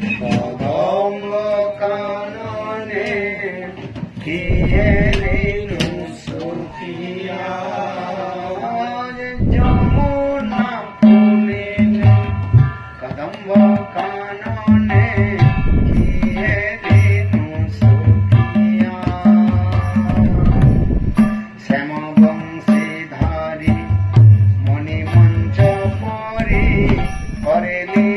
কদম্ব কাননে কিয়ে রেণু সুখিয়া যমুনা পুলিনে কদম্ব কাননে কিয়ে রেণু সুখিয়া শ্যাম বংশীধারী মণিমঞ্চ পরি করেলি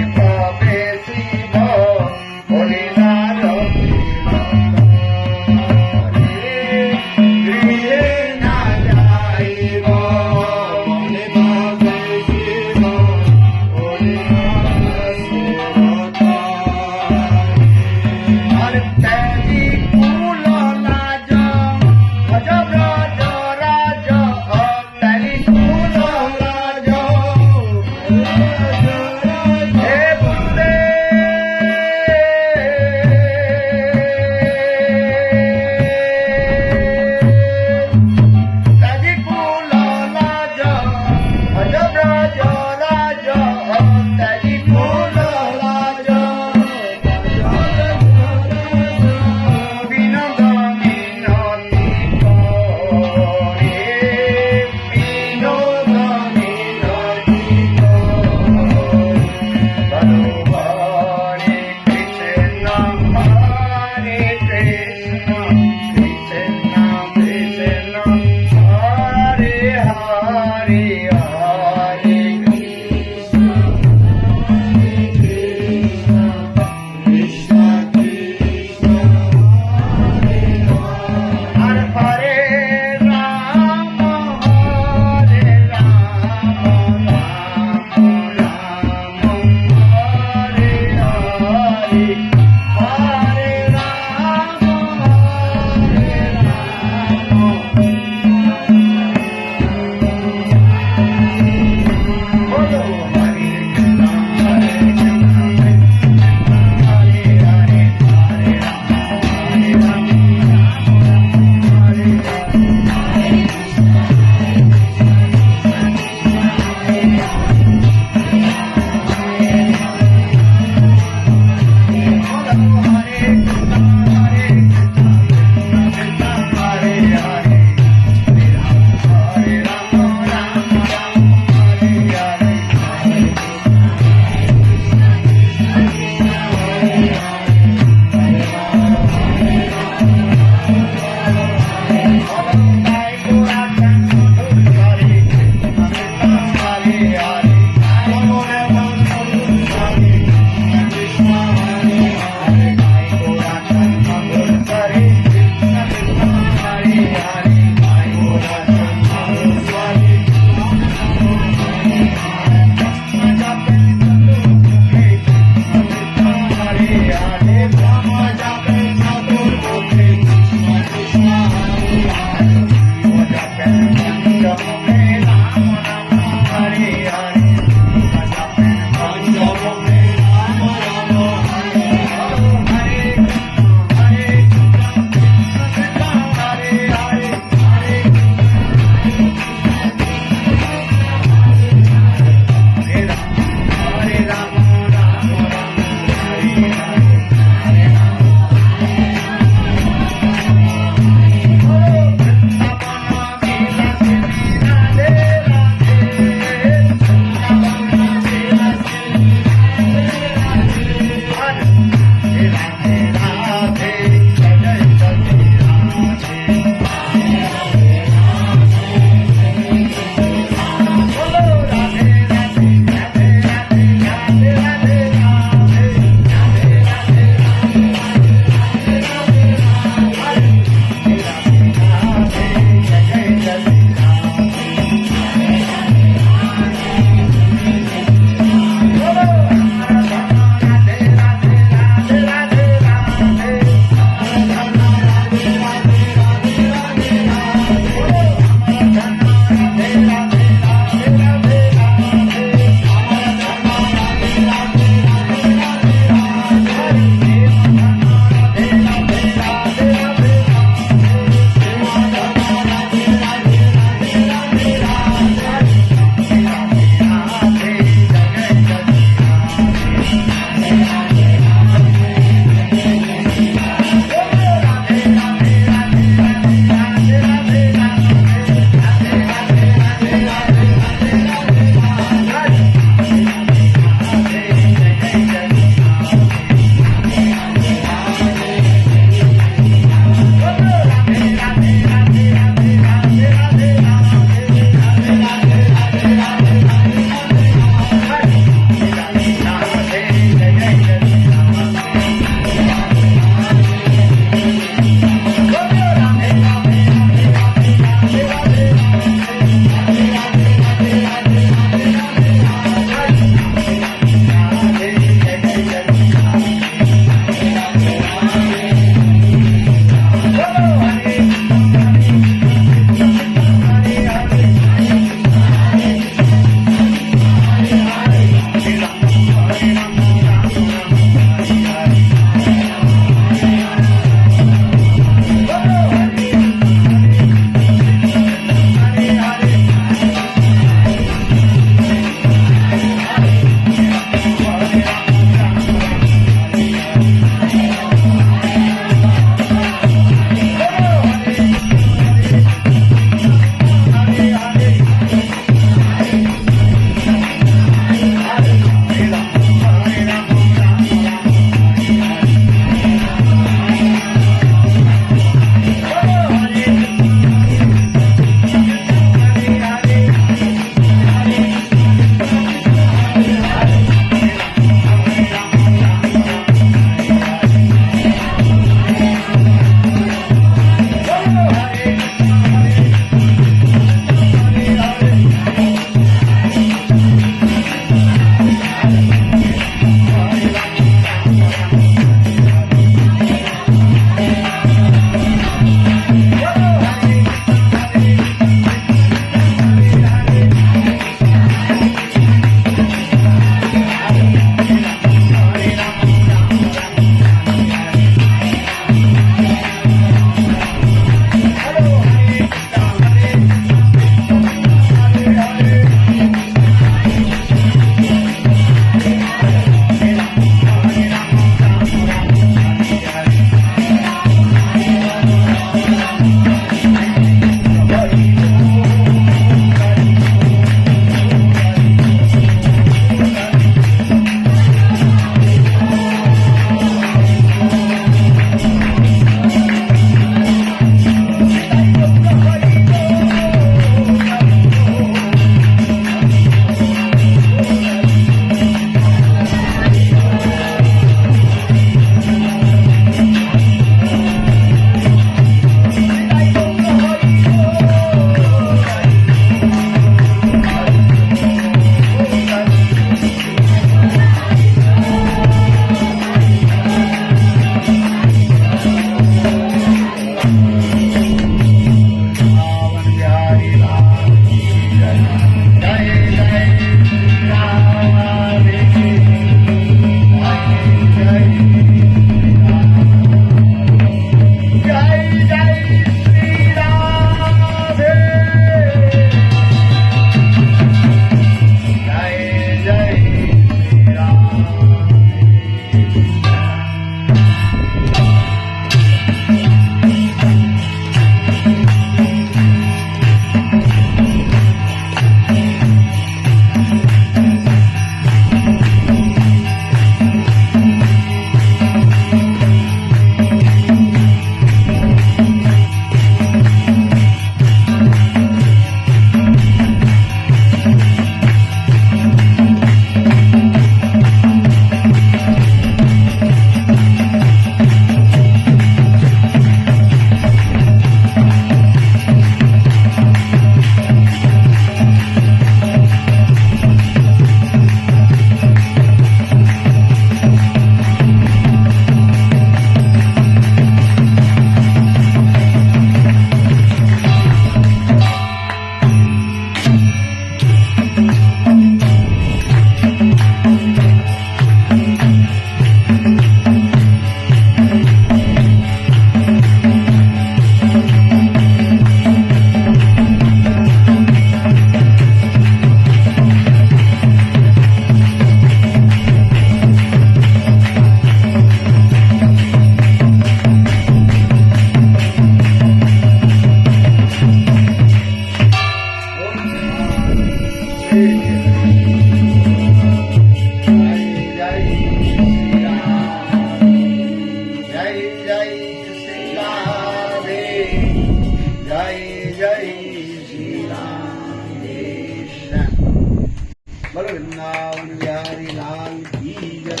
लाल की जय।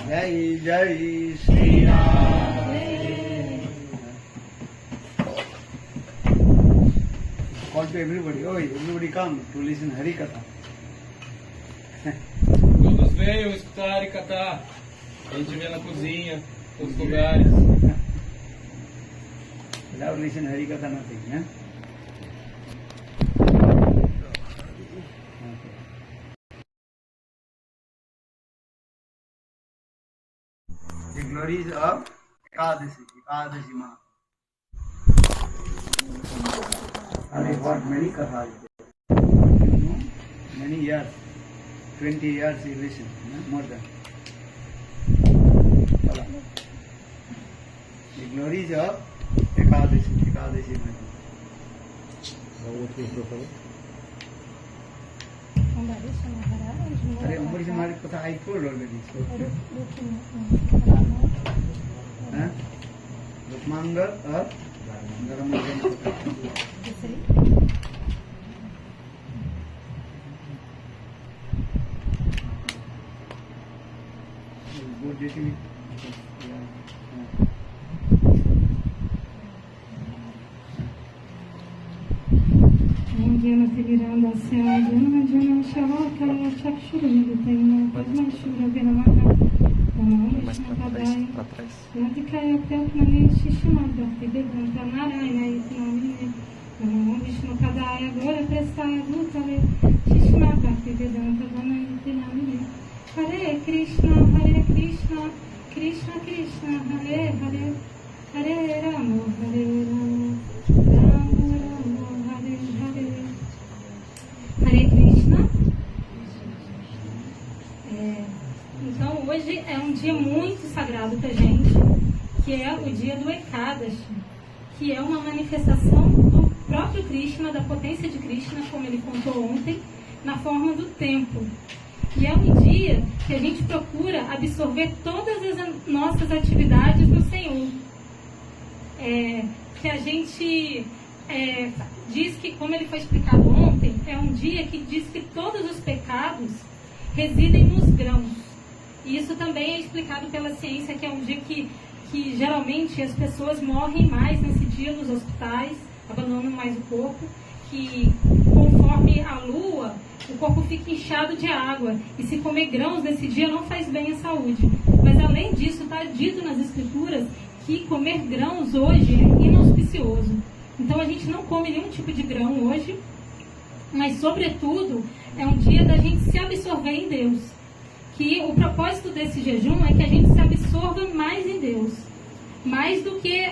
जय जय श्री Ram. Call to everybody. Oh, everybody come to listen Hari Katha. Todos venham escutar Hari Katha. A gente vê na cozinha, nos lugares. Without listen Hari Katha, nothing. Yeah? The glories of Ekadashi Ma. What many kathas there. Many years, 20 years he listened, more than. The glories of Ekadashi Ma. Ambarish Maharaj Katha I told already. Rukmangar or Garamajan Katha. Go dating. Jana Tiranda Jana Jana Shavaka Chakshurina Padmashura Vinamaha Vishnu Padaya Nadikaya Pyatmani Shishimada Vedanta Narayana Isnamine Vishnu Padaya Glória Prestaya Bhutale Shishimada Vedanta Isnamine Hare Krishna Krishna Krishna Hare Hare Hare Rama Hare Rama Hare Krishna. Então hoje é um dia muito sagrado para a gente, que é o dia do Ekadashi, que é uma manifestação do próprio Krishna, da potência de Krishna, como ele contou ontem, na forma do tempo. E é um dia que a gente procura absorver todas as nossas atividades do Senhor. Que a gente diz que, como ele foi explicado ontem, é um dia que diz que todos os pecados residem nos grãos. E isso também é explicado pela ciência, que é um dia que geralmente as pessoas morrem mais nesse dia nos hospitais, abandonam mais o corpo, que conforme a lua, o corpo fica inchado de água. E se comer grãos nesse dia não faz bem à saúde. Mas além disso, está dito nas escrituras que comer grãos hoje é inauspicioso. Então a gente não come nenhum tipo de grão hoje, mas sobretudo é um dia da gente se absorver em Deus. Que o propósito desse jejum é que a gente se absorva mais em Deus. Mais do que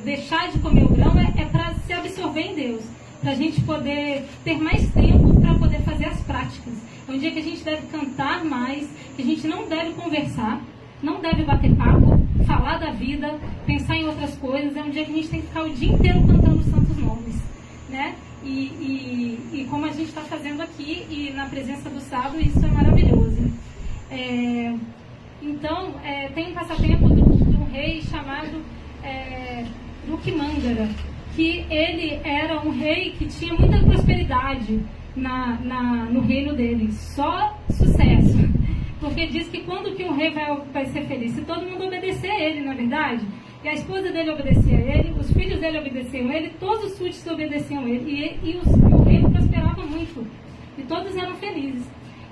deixar de comer o grão, é para se absorver em Deus. Para a gente poder ter mais tempo para poder fazer as práticas. É um dia que a gente deve cantar mais, que a gente não deve conversar, não deve bater papo, falar da vida, pensar em outras coisas. É um dia que a gente tem que ficar o dia inteiro cantando os santos nomes, né? E como a gente está fazendo aqui, e na presença do sábado, isso é maravilhoso. Então, tem um passatempo do rei chamado Rukmangara, que ele era um rei que tinha muita prosperidade no reino dele, só sucesso. Porque diz que quando que um rei vai ser feliz? Se todo mundo obedecer a ele, não é verdade? E a esposa dele obedecia a ele, os filhos dele obedeciam a ele, todos os súditos obedeciam a ele, e o reino prosperava muito, e todos eram felizes.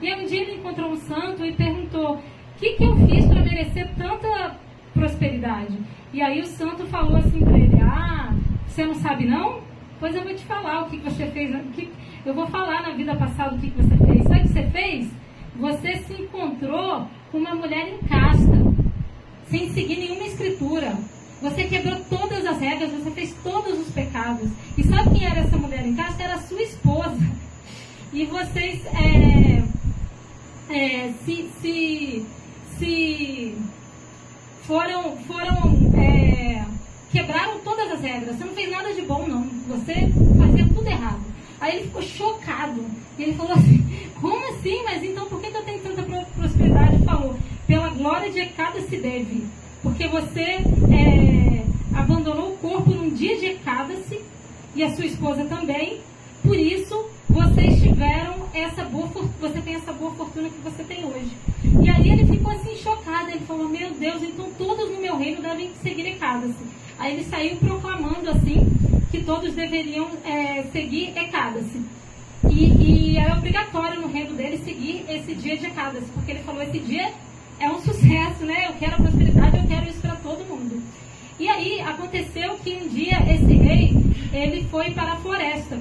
E aí um dia ele encontrou um santo e perguntou: o que eu fiz para merecer tanta prosperidade? E aí o santo falou assim para ele: você não sabe não? Pois eu vou te falar o que você fez, eu vou falar na vida passada o que você fez. Sabe o que você fez? Você se encontrou com uma mulher em casta, sem seguir nenhuma escritura. Você quebrou todas as regras, você fez todos os pecados. E sabe quem era essa mulher em casta? Era a sua esposa. E vocês quebraram todas as regras. Você não fez nada de bom, não. Você fazia tudo errado. Aí ele ficou chocado. E ele falou assim: como assim? Mas então por que eu tenho tanta prosperidade? Ele falou: pela glória de Ekadasi Devi. Porque você abandonou o corpo num dia de Ekadasi, e a sua esposa também. Por isso, vocês tiveram você tem essa boa fortuna que você tem hoje. E aí ele ficou assim chocado, ele falou, meu Deus, então todos no meu reino devem seguir Ecádasi. Aí ele saiu proclamando assim, que todos deveriam seguir Ecádasi. E era obrigatório no reino dele seguir esse dia de Ecádasi, porque ele falou, esse dia é um sucesso, né? Eu quero a prosperidade, eu quero isso para todo mundo. E aí aconteceu que um dia esse rei, ele foi para a floresta.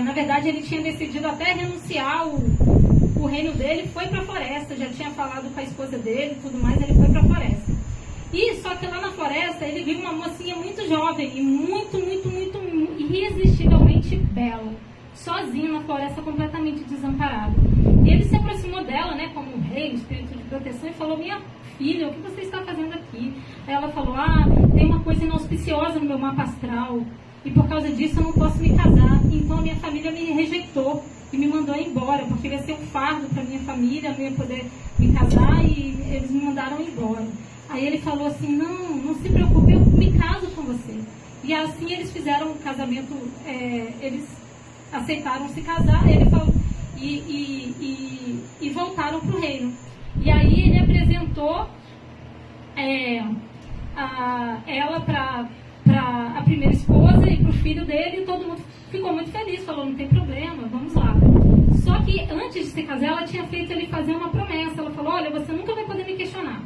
Na verdade ele tinha decidido até renunciar o reino dele, foi para a floresta, já tinha falado com a esposa dele e tudo mais, ele foi para a floresta. E só que lá na floresta ele viu uma mocinha muito jovem e muito irresistivelmente bela, sozinha na floresta, completamente desamparada. E ele se aproximou dela, né, como um rei, espírito de proteção, e falou, minha filha, o que você está fazendo aqui? Aí ela falou, tem uma coisa inauspiciosa no meu mapa astral, e por causa disso eu não posso me casar. Então a minha família me rejeitou e me mandou embora, porque ia ser um fardo para minha família, não ia poder me casar, e eles me mandaram embora. Aí ele falou assim, não se preocupe, eu me caso com você. E assim eles fizeram um casamento, eles aceitaram se casar, ele falou, e voltaram para o reino. E aí ele apresentou ela para a primeira esposa e para o filho dele, e todo mundo ficou muito feliz, falou, não tem problema, vamos lá. Só que antes de se casar, ela tinha feito ele fazer uma promessa. Ela falou, olha, você nunca vai poder me questionar.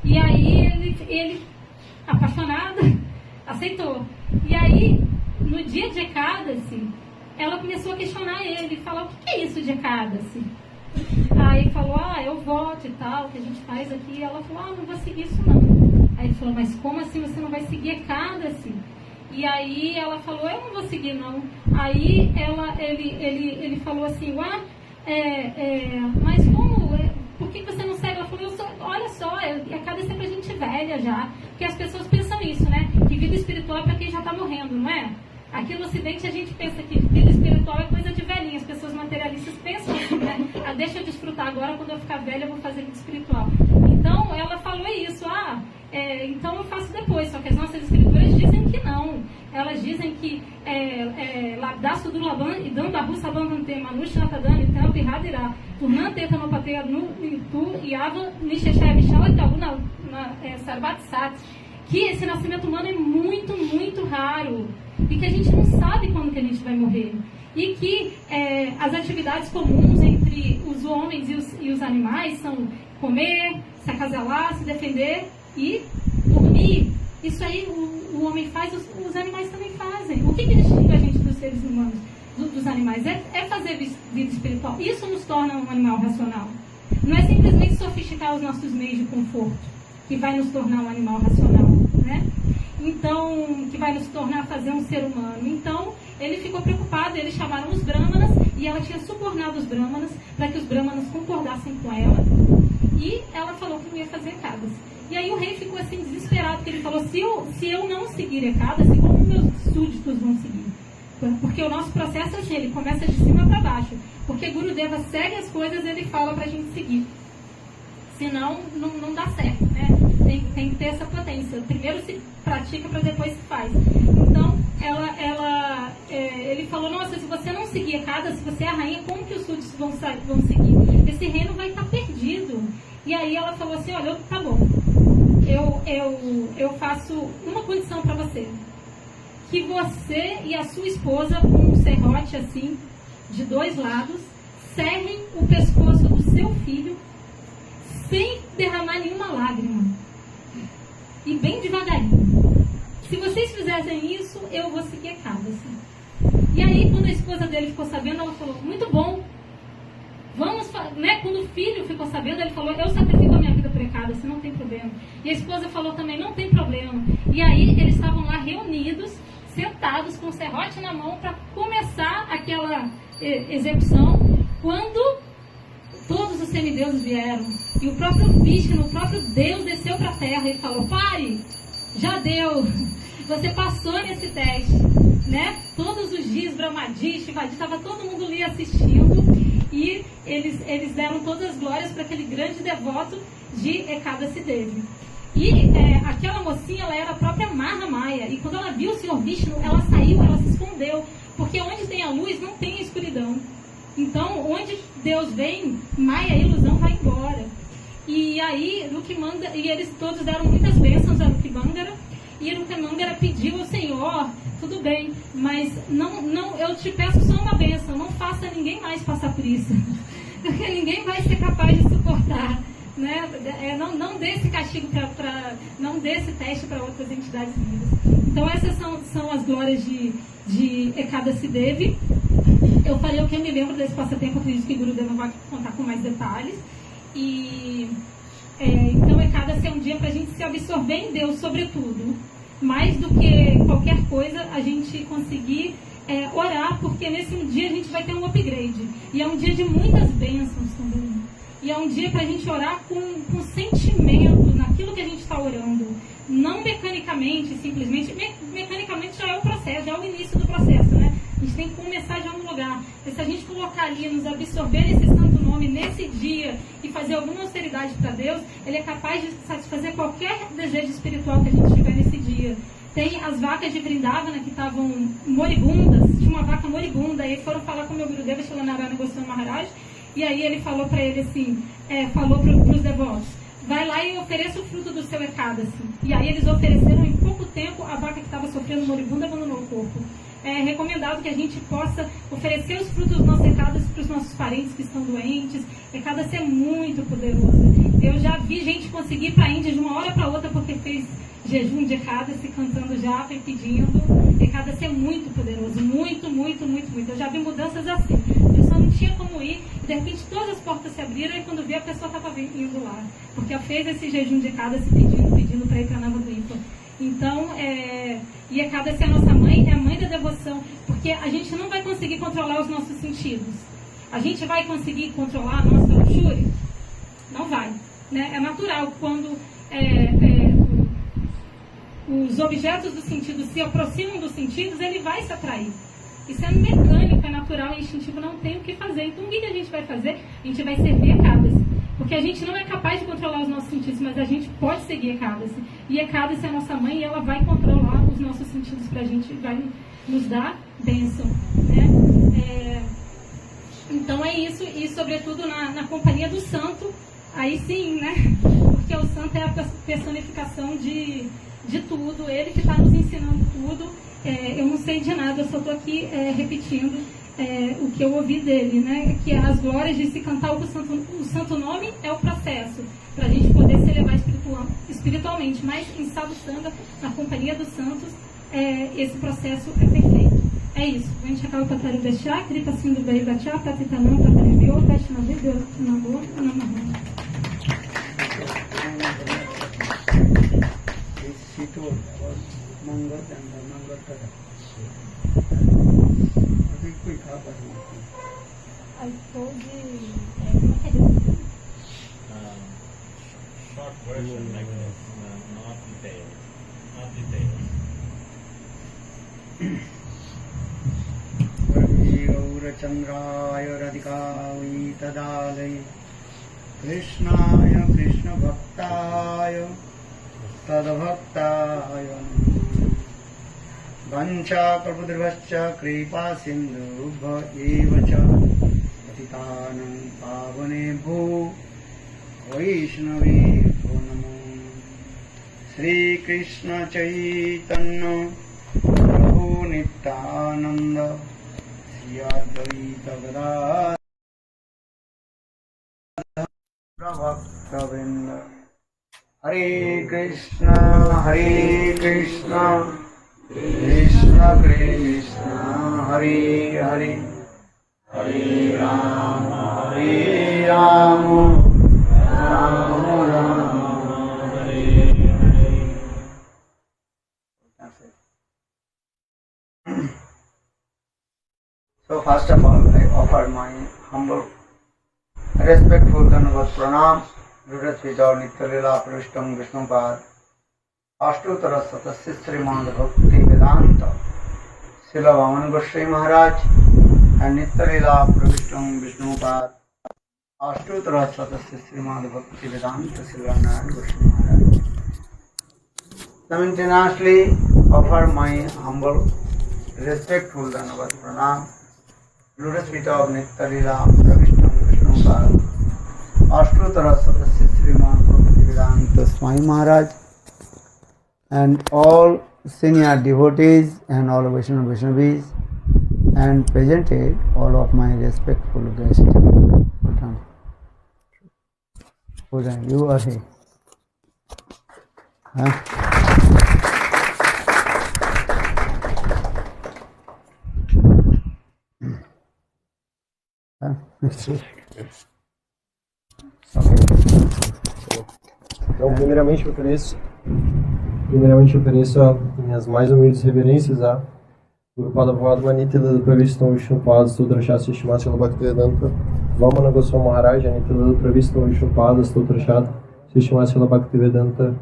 E aí ele apaixonado, aceitou. E aí, no dia de Ecádasi, ela começou a questionar ele, falar, o que é isso de Ecádasi? Aí falou, eu voto e tal, o que a gente faz aqui. E ela falou, não vou seguir isso não. Aí ele falou, mas como assim você não vai seguir Ecádasi? E aí ela falou, eu não vou seguir não. Aí ele falou assim, mas como, por que você não segue? Ela falou, olha só, Ecádasi é pra gente velha já. Porque as pessoas pensam isso, né? Que vida espiritual é pra quem já tá morrendo, não é? Aqui no Ocidente a gente pensa que vida espiritual é coisa de velhinha. As pessoas materialistas pensam assim, né? Deixa eu desfrutar agora, quando eu ficar velha eu vou fazer vida espiritual. Então ela falou isso, então eu faço depois. Só que as nossas escrituras dizem que não. Elas dizem que Labdaço do Laban e Dan Babu Sabamante, Manush Natadan, Itam Pirradirá, Turnante Tanopatea Nu Tu Yava Nisheshé Michal e Tabuna Sarbat Sat. Que esse nascimento humano é muito, muito raro. E que a gente não sabe quando que a gente vai morrer. E que as atividades comuns entre os homens e os animais são comer, se acasalar, se defender e dormir. Isso aí o homem faz, os animais também fazem. O que distingue a gente dos seres humanos, dos animais? É fazer vida espiritual. Isso nos torna um animal racional. Não é simplesmente sofisticar os nossos meios de conforto que vai nos tornar um animal racional, né? Então, que vai nos tornar fazer um ser humano. Então, ele ficou preocupado, eles chamaram os brahmanas, e ela tinha subornado os brahmanas para que os brahmanas concordassem com ela, e ela falou que não ia fazer Ecádasi. E aí o rei ficou assim desesperado, porque ele falou, se eu não seguir Ecádasi, como meus súditos vão seguir? Porque o nosso processo é assim, ele começa de cima para baixo. Porque Gurudeva segue as coisas, ele fala para a gente seguir. Senão, não dá certo, né? Tem que ter essa potência. Primeiro se pratica para depois se faz. Então, ele falou, nossa, se você não seguir Ecádasi, se você é a rainha, como que os súditos vão seguir? Esse reino vai estar perdido. E aí ela falou assim, olha, tá bom, eu faço uma condição para você. Que você e a sua esposa, com um serrote assim, de 2 lados, serrem o pescoço do seu filho sem derramar nenhuma lágrima. E bem devagarinho. Se vocês fizessem isso, eu vou seguir Ecádasi. E aí, quando a esposa dele ficou sabendo, ela falou, muito bom. Vamos, né? Quando o filho ficou sabendo, ele falou, eu sacrifico a minha vida por Ecádasi, não tem problema. E a esposa falou também, não tem problema. E aí, eles estavam lá reunidos, sentados, com o serrote na mão, para começar aquela execução, quando todos os semideuses vieram. E o próprio Vishnu, o próprio Deus, desceu para a terra e falou, pare, já deu, você passou nesse teste, né? Todos os dias, Brahmadi, Shivadi, estava todo mundo ali assistindo, e eles deram todas as glórias para aquele grande devoto de Ecádasi Devi. E aquela mocinha, ela era a própria Mahamaya, e quando ela viu o Senhor Vishnu, ela saiu, ela se escondeu, porque onde tem a luz não tem a escuridão. Então, onde Deus vem, Maia, a ilusão vai embora. E aí, Rukimangara, e eles todos deram muitas bênçãos a Rukimangara, e Rukimangara pediu ao Senhor, tudo bem, mas não, eu te peço só uma bênção, não faça ninguém mais passar por isso, porque ninguém vai ser capaz de suportar, né? Não dê esse castigo não dê esse teste para outras entidades vivas. Então essas são as glórias de Ekadasi Devi. Eu falei o que eu me lembro desse passatempo, acredito que Guru Deva vai contar com mais detalhes. E então Ekadasi é um dia para a gente se absorver em Deus, sobretudo. Mais do que qualquer coisa, a gente conseguir orar, porque nesse dia a gente vai ter um upgrade. E é um dia de muitas bênçãos também. E é um dia para a gente orar com sentimento naquilo que a gente está orando. Não mecanicamente, simplesmente. Mecanicamente já é o processo, já é o início do processo, né? A gente tem que começar de algum lugar. Mas se a gente colocar ali, nos absorver nesse santo nome, nesse dia, e fazer alguma austeridade para Deus, Ele é capaz de satisfazer qualquer desejo espiritual que a gente tiver nesse dia. Tem as vacas de Vrindavana que estavam moribundas, tinha uma vaca moribunda, e foram falar com o meu Gurudeva, Shilanarayana Goswami Maharaj, e aí ele falou para ele assim, falou para os devotos, vai lá e ofereça o fruto do seu Ekadasi. E aí eles ofereceram, em pouco tempo, a vaca que estava sofrendo moribunda abandonou o corpo. É recomendado que a gente possa oferecer os frutos do nosso Ekadasi para os nossos parentes que estão doentes. Ekadasi é muito poderoso. Eu já vi gente conseguir ir para a Índia de uma hora para outra porque fez jejum de Ekadasi, cantando japa e pedindo. Ekadasi é muito poderoso, muito, muito, muito, muito. Eu já vi mudanças assim. A pessoa não tinha como ir, e de repente todas as portas se abriram, e quando vi a pessoa estava indo lá. Porque ela fez esse jejum de Ekadasi pedindo para ir para Navadvipa. Então, e Ekadasi é a nossa mãe, é a mãe da devoção, porque a gente não vai conseguir controlar os nossos sentidos. A gente vai conseguir controlar a nossa luxúria? Não vai. Né? É natural, quando os objetos dos sentidos se aproximam dos sentidos, ele vai se atrair. Isso é mecânico, é natural, é instintivo, não tem o que fazer. Então, o que a gente vai fazer? A gente vai servir Ekadasi. Porque a gente não é capaz de controlar os nossos sentidos, mas a gente pode seguir Ekadasi. E Ekadasi é a nossa mãe, e ela vai controlar os nossos sentidos para a gente, vai nos dar bênção. Né? Então é isso, e sobretudo na companhia do santo, aí sim, né? Porque o santo é a personificação de tudo, ele que está nos ensinando tudo. Eu não sei de nada, eu só estou aqui repetindo o que eu ouvi dele, né? Que as glórias de se cantar o santo nome é o processo, para a gente poder se elevar espiritualmente, mas em sadhusanga, na companhia dos santos, esse processo é perfeito. É isso. A gente acaba para deixar, gripa sendo bem bachar, para tentar não, para meu, peste na vida, na boa, na mão. I told Short version like this, not detailed. Not detailed. Gaurachandraya Radhikavi Tadalaya Krishnaya Krishna Bhaktaya Tadbhaktaya Vancha Prabhudrascha Kripa Sindhubha Evacha Patitanam Pavanebho Vaishnavebho Namo Sri Krishna Chaitanya Prabhu Nityananda Sri Advaita Gadadhara Bhakta-vrinda Hare Krishna Krishna Krishna Hare Hare Hare Rama Rama Rama Hare Hare. So first of all, I offer my humble, respectful Dhanavad Pranam Rudrasvita Nityalila Prishtam Vishnupad Ashtutara Satasya Srimad Bhakti Vedanta Srila Vaman Goswami Maharaj and Nityalila Prishtam Vishnupad Ashtutara Satasya Srimad Bhakti Vedanta Srila Narayan Goswami Maharaj. Simultaneously offer my humble, respectful Dhanavad Pranam Lotus feet of Nitya Lila Vishnu Ashtotara Sadasya Sriman Bhaktivedanta Swami Maharaj and all senior devotees and all Vaishnavis and presented all of my respectful guests. Bhutan, you are here. Huh? Então, primeiramente eu ofereço minhas mais humildes reverências a Guru Pada Bhagavad Nitya Pravistam Vishnu Pada Stotra Shastri Shrimad Bhaktivedanta Vamana Goswami Maharaj Nitya Pravistam Vishnu Pada Stotra Shastri Shrimad Bhaktivedanta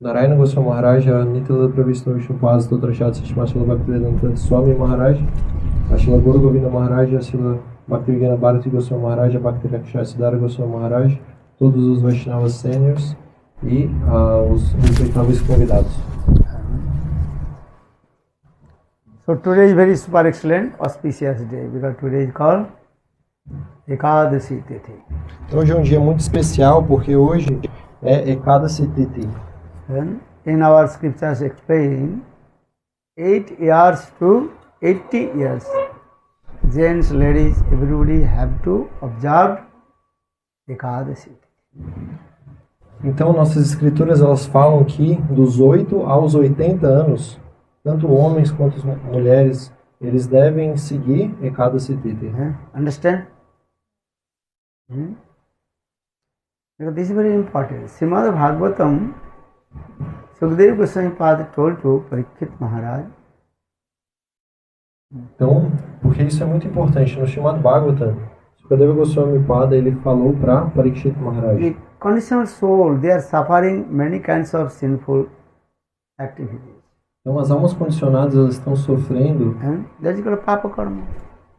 Narayana Goswami Maharaj Nitya Pravistam Vishnu Pada Stotra Shastri Shrimad Bhaktivedanta Swami Maharaj Ashila Guru Govinda Maharaj Ashila Bhaktivinoda Bharati Goswami Maharaj Bhakti Rakshasiddhara Goswami Maharaj, todos os Vaishnavas seniors e os respeitáveis convidados. So today is very super excellent, auspicious day because today is called Ekadasi Tithi. Então hoje é um dia muito especial porque hoje é Ekadasi Tithi. And in our scriptures explain 8 years to 80 years. Gents, ladies, everybody have to observe Ekadasi. Então nossas escrituras elas falam que dos 8 aos 80 anos, tanto homens quanto mulheres, eles devem seguir Ekadasi Tithi. Understand? Because this is very important. Srimad Bhagavatam, Sukadeva Goswami Pada told to Parikshit Maharaj. Então, porque isso é muito importante. No Srimad Bhagavatam, Sukadeva Goswami Pada ele falou para Parikshit Maharaj. The conditional soul, they are suffering many kinds of sinful activities. Então, as almas condicionadas elas estão sofrendo That is called papa karma,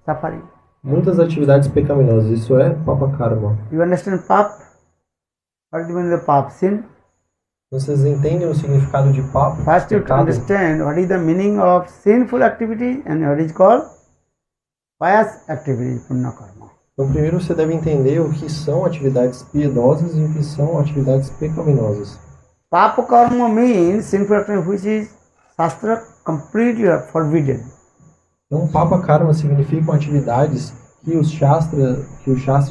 suffering. muitas atividades pecaminosas. Isso é Papa Karma. You understand pap? What is the meaning of pap? Sin? Vocês entendem o significado de Papa? First you have to Pecado? understand what is the meaning of sinful activity and what is called pious activity, punya karma. Então, primeiro você deve entender o que são atividades piedosas e o que são atividades pecaminosas. Papa karma means sinful activity which is Shastra completely forbidden. Então, Papa Karma significam atividades que os Shastras,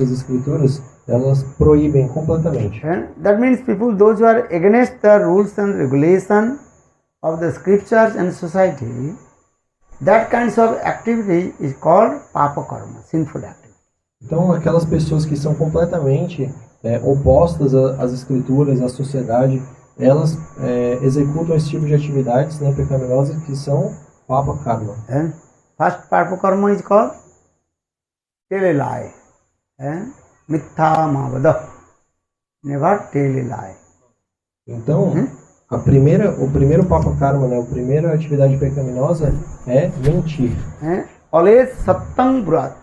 as escrituras, elas proíbem completamente. And that means people, those who are against the rules and regulation of the scriptures and society, that kinds of activity is called papa karma, sinful activity. Então, aquelas pessoas que são completamente opostas às escrituras, à sociedade, elas executam esse tipo de atividades pecaminosas que são Papa Karma. And first papa karma is called tell a lie. Mitha mavada. Never tell a lie. Então, o primeiro Papa Karma, a primeira atividade pecaminosa é mentir. Always sattang brat.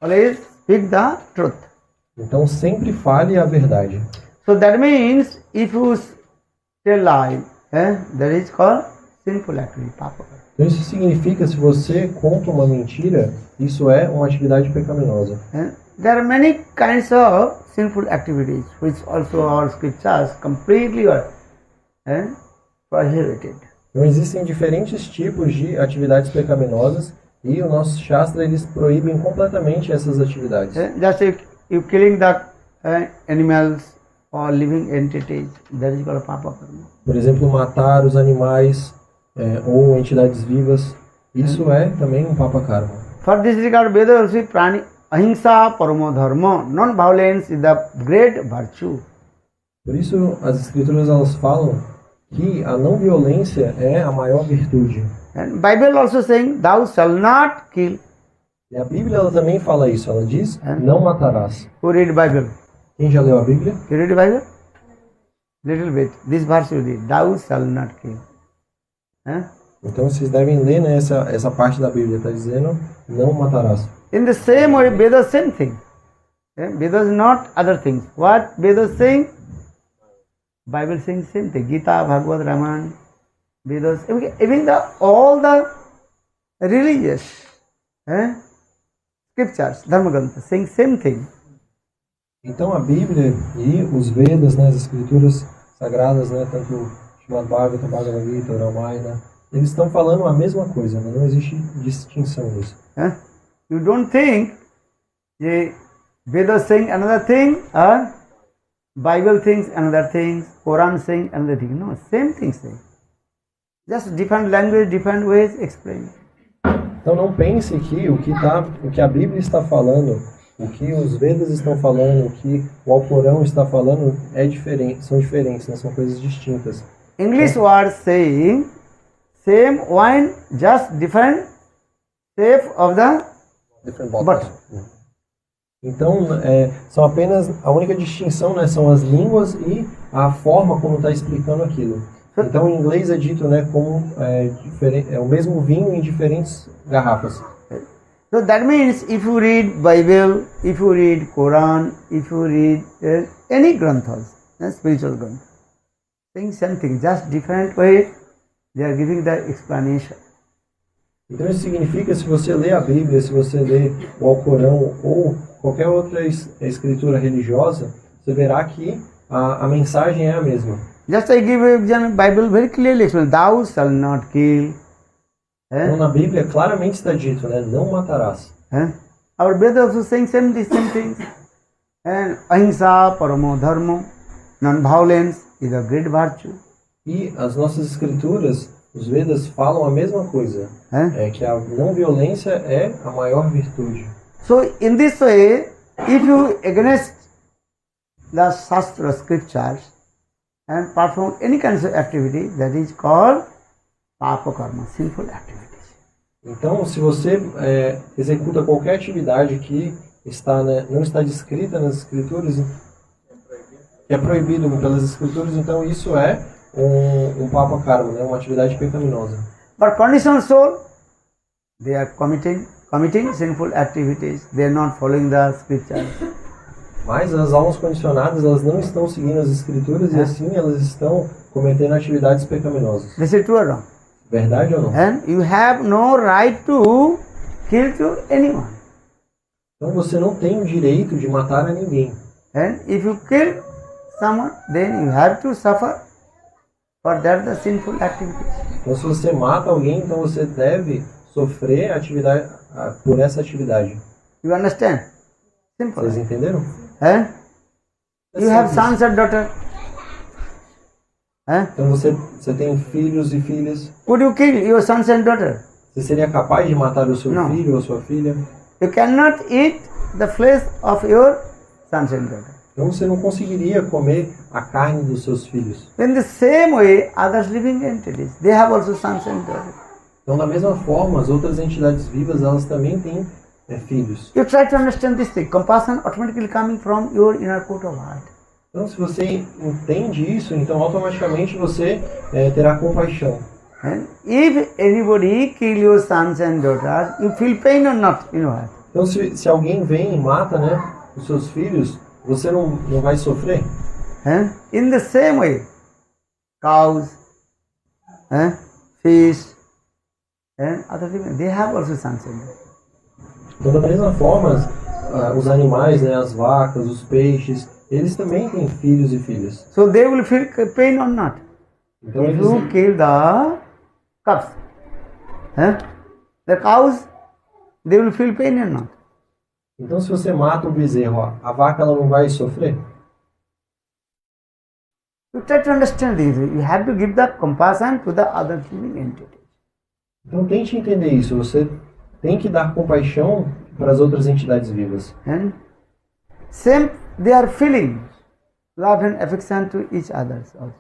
Always speak the truth. Então, sempre fale a verdade. So that means if you tell lie, that is called sinful activity, papa karma. Então, isso significa, se você conta uma mentira, isso é uma atividade pecaminosa. There are many kinds of sinful activities which also our scriptures completely are prohibited. Então, existem diferentes tipos de atividades pecaminosas e o nosso Shastra eles proíbem completamente essas atividades. Just if you killing the animals or living entities, that is called papa karma. Por exemplo, matar os animais ou entidades vivas, isso é também um Papa Karma. For this regard, Veda also prani ahimsa paramo dharma. Non-violence is the great virtue. Por isso, as escrituras elas falam que a não violência é a maior virtude. And Bible also saying, thou shalt not kill. E a Bíblia ela também fala isso. Ela diz, não matarás. Who read Bible? Quem já leu a Bíblia? You read Bible? Little bit. This verse you read, thou shalt not kill. Então vocês devem ler essa parte da Bíblia. Está dizendo, não matarás. In the same way, Veda same thing. Veda is not other things. What Veda is saying? Bible saying same thing. Gita, Bhagavad, Ramayana, Vedas, even all the religious scriptures, Dharma Granthas, saying same thing. Então a Bíblia e os Vedas, né, as escrituras sagradas, né, tanto o Srimad Bhagavatam, Bhagavad Gita, o Ramayana, eles estão falando a mesma coisa, né? Não existe distinção nisso. You don't think the Vedas saying another thing or Bible thinks another thing, Quran saying another thing. No, same thing saying. Just different language, different ways explained. Então não pense que o que a Bíblia está falando, o que os Vedas estão falando, o que o Alcorão está falando é diferente, são diferentes, né? São coisas distintas. English words saying same wine, just different shape of the Different bottle. Então, são apenas, a única distinção, né, são as línguas e a forma como está explicando aquilo. Então, em inglês é dito, né, como é o mesmo vinho em diferentes garrafas. So that means if you read Bible, if you read Quran, if you read any granthas, spiritual granthas, saying something, just different way, they are giving the explanation. Então isso significa, se você lê a Bíblia, se você lê o Alcorão ou qualquer outra escritura religiosa, você verá que a mensagem é a mesma. Just I give a Bible very clearly explained, thou shalt not kill. Então na Bíblia claramente está dito, né, não matarás. Our Vedas also saying same things. And ahimsa, paramo dharma, non-violence is a great virtue. E as nossas escrituras, os Vedas falam a mesma coisa, que a não violência é a maior virtude. So in this way, if you against the Shastra scriptures and perform any kind of activity, that is called papa karma, sinful activities. Então, se você executa qualquer atividade que está, né, não está descrita nas escrituras, que é proibido pelas escrituras, então isso é um papa karma, né, uma atividade pecaminosa. But conditional soul, they are committing sinful activities. They are not following the scriptures. Mas as almas condicionadas, elas não estão seguindo as escrituras e assim elas estão cometendo atividades pecaminosas. This is true or wrong? Verdade ou não? And you have no right to kill to anyone. Então você não tem o direito de matar a ninguém. And if you kill someone, then you have to suffer for that the sinful activities. Então se você mata alguém, então você deve sofrer por essa atividade. You understand? Simple. Vocês entenderam? And you have sons and daughters. Então você tem filhos e filhas. Could you kill your sons and daughters? Você seria capaz de matar o seu Não. filho ou sua filha? You cannot eat the flesh of your sons and daughters. Então você não conseguiria comer a carne dos seus filhos. In the same way, others living entities, they have also sons and daughters. Então da mesma forma, as outras entidades vivas, elas também têm filhos. You try to understand this thing. Compassion automatically coming from your inner court of heart. Então se você entende isso, então automaticamente você terá compaixão. And if anybody kill your sons and daughters, you feel pain or not in your heart? Então se alguém vem e mata, né, os seus filhos, você não vai sofrer? In the same way, cows, fish, and other things, they have also sons and daughters. Então da mesma forma, os animais, né, as vacas, os peixes, eles também têm filhos e filhas. So they will feel pain or not? Então If eles, you kill the calves, the cows, they will feel pain or not? então se você mata o bezerro, a vaca ela não vai sofrer? You try to understand this. You have to give the compassion to the other living entities. Então tente entender isso. Você tem que dar compaixão para as outras entidades vivas. And same, they are feeling love and affection to each other also.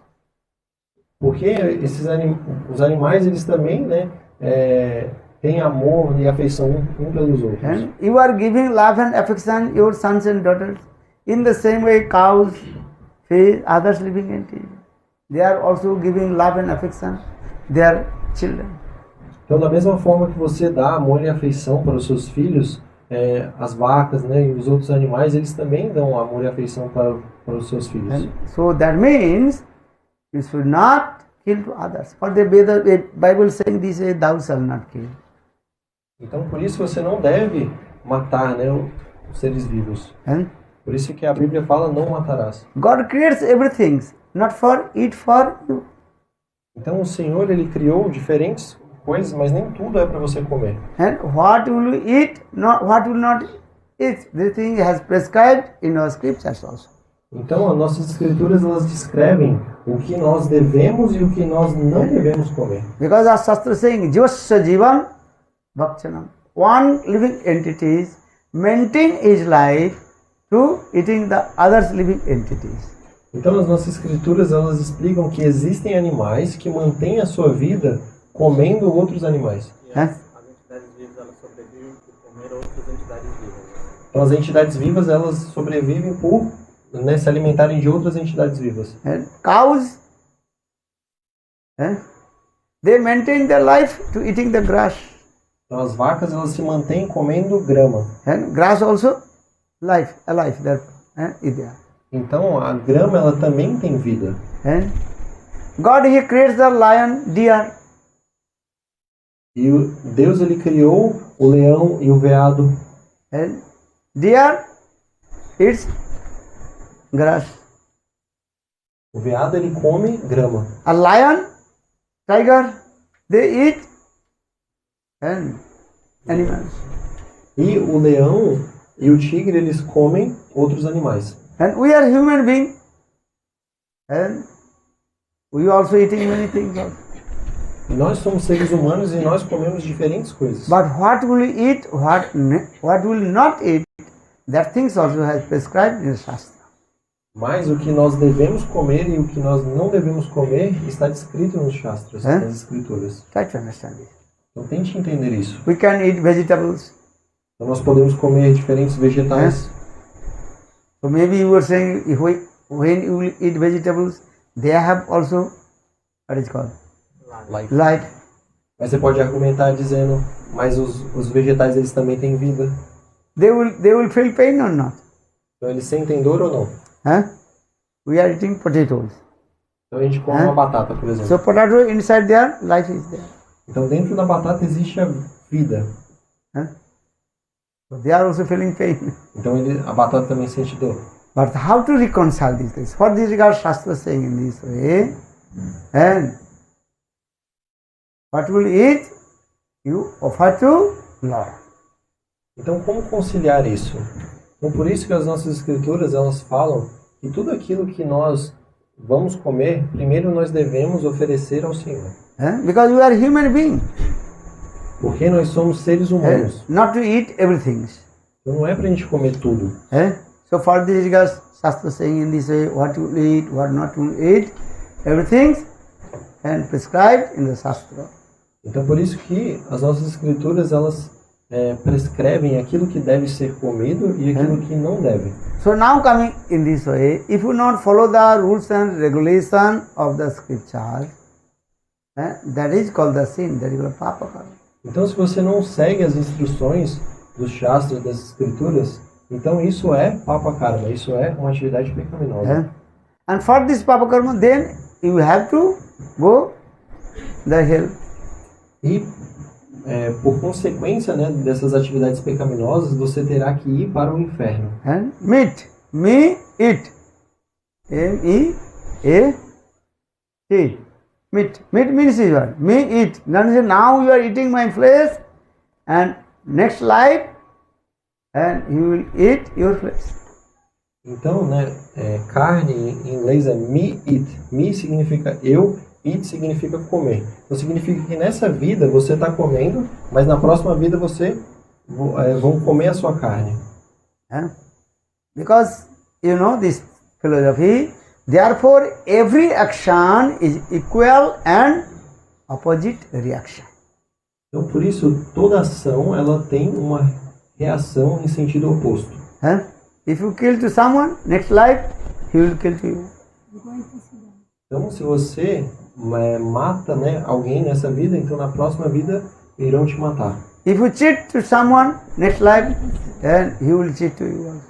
Porque os animais, eles também, né, têm amor e afeição um pelos outros. And you are giving love and affection your sons and daughters. In the same way, cows, fish, others living entities, they are also giving love and affection their children. Então, da mesma forma que você dá amor e afeição para os seus filhos, as vacas, né, e os outros animais, eles também dão amor e afeição para os seus filhos. And so that means you should not kill to others. For the Bible saying this, thou shalt not kill. Então, por isso você não deve matar, né, os seres vivos. And Por isso que a Bíblia fala não matarás. God creates everything, not for it for you. Então o Senhor, ele criou diferentes coisas, mas nem tudo é para você comer. And what will you eat, not what will not eat. This thing has prescribed in our scriptures also. Então as nossas escrituras, elas descrevem o que nós devemos e o que nós não devemos comer. Because our Shastra is saying, Jivasya Jivan Bhakshanam. One living entity maintain his life through eating the others living entities. Então as nossas escrituras, elas explicam que existem animais que mantêm a sua vida comendo outros animais. Huh? As entidades vivas, elas sobrevivem por comer outras entidades vivas. Então as entidades vivas, elas sobrevivem por, né, se alimentarem de outras entidades vivas. And cows, they maintain their life to eating the grass. Então as vacas, elas se mantêm comendo grama. And grass also life, alive, therefore, is there. Então a grama, ela também tem vida. And God, He creates the lion, deer. E Deus, ele criou o leão e o veado. And deer eats grass. O veado, ele come grama. A lion, tiger, they eat and animals. E o leão e o tigre, eles comem outros animais. And we are human beings, and we also eating many things also. E nós somos seres humanos e nós comemos diferentes coisas. But what will we eat, what will not eat, that things also has prescribed in the Shastra. Mas o que nós devemos comer e o que nós não devemos comer está descrito nos Shastras, nas escrituras. Try to understand it. Então tente entender isso. We can eat vegetables. Então nós podemos comer diferentes vegetais. So maybe you were saying when you eat vegetables, they have also, what is called? Life. Mas você pode argumentar dizendo, mas os vegetais, eles também têm vida. They will feel pain or not? Então eles sentem dor ou não? We are eating potatoes. Então a gente come uma batata, por exemplo. So potato inside there, life is there. Então dentro da batata existe a vida. So they are also feeling pain. Então a batata também sente dor. But how to reconcile these things? What this regard Shastra is saying in this way? And what will you eat? You offer to Lord. Então como conciliar isso? Então por isso que as nossas escrituras, elas falam que tudo aquilo que nós vamos comer, primeiro nós devemos oferecer ao Senhor. Because we are human beings. Porque nós somos seres humanos. Not to eat everything. Então não é pra gente comer tudo. So for this regard Shastra is saying in this way, what to eat, what not to eat, everything and prescribed in the Shastra. Então por isso que as nossas escrituras, elas prescrevem aquilo que deve ser comido e aquilo que não deve. So now coming in this way, if you not follow the rules and regulation of the scriptures, that is called the sin, that is called papa karma. Então se você não segue as instruções dos Shastras, das escrituras, então isso é papa karma, isso é uma atividade pecaminosa. And for this papa karma, then you have to go the hell. E por consequência, né, dessas atividades pecaminosas, você terá que ir para o inferno. Meat, me eat, M-E-A-T. Meat means what? Me eat. Now you are eating my flesh, and next life, and you will eat your flesh. Então, né, carne em inglês é me eat. Me significa eu, eat significa comer. Então significa que nessa vida você está comendo, mas na próxima vida você vão comer a sua carne. Because you know this philosophy, therefore every action is equal and opposite reaction. Então por isso toda ação ela tem uma reação em sentido oposto. If you kill to someone, next life he will kill to you. Então se você mata, né, alguém nessa vida, então na próxima vida irão te matar. If you cheat to someone, next life, then he will cheat to you also.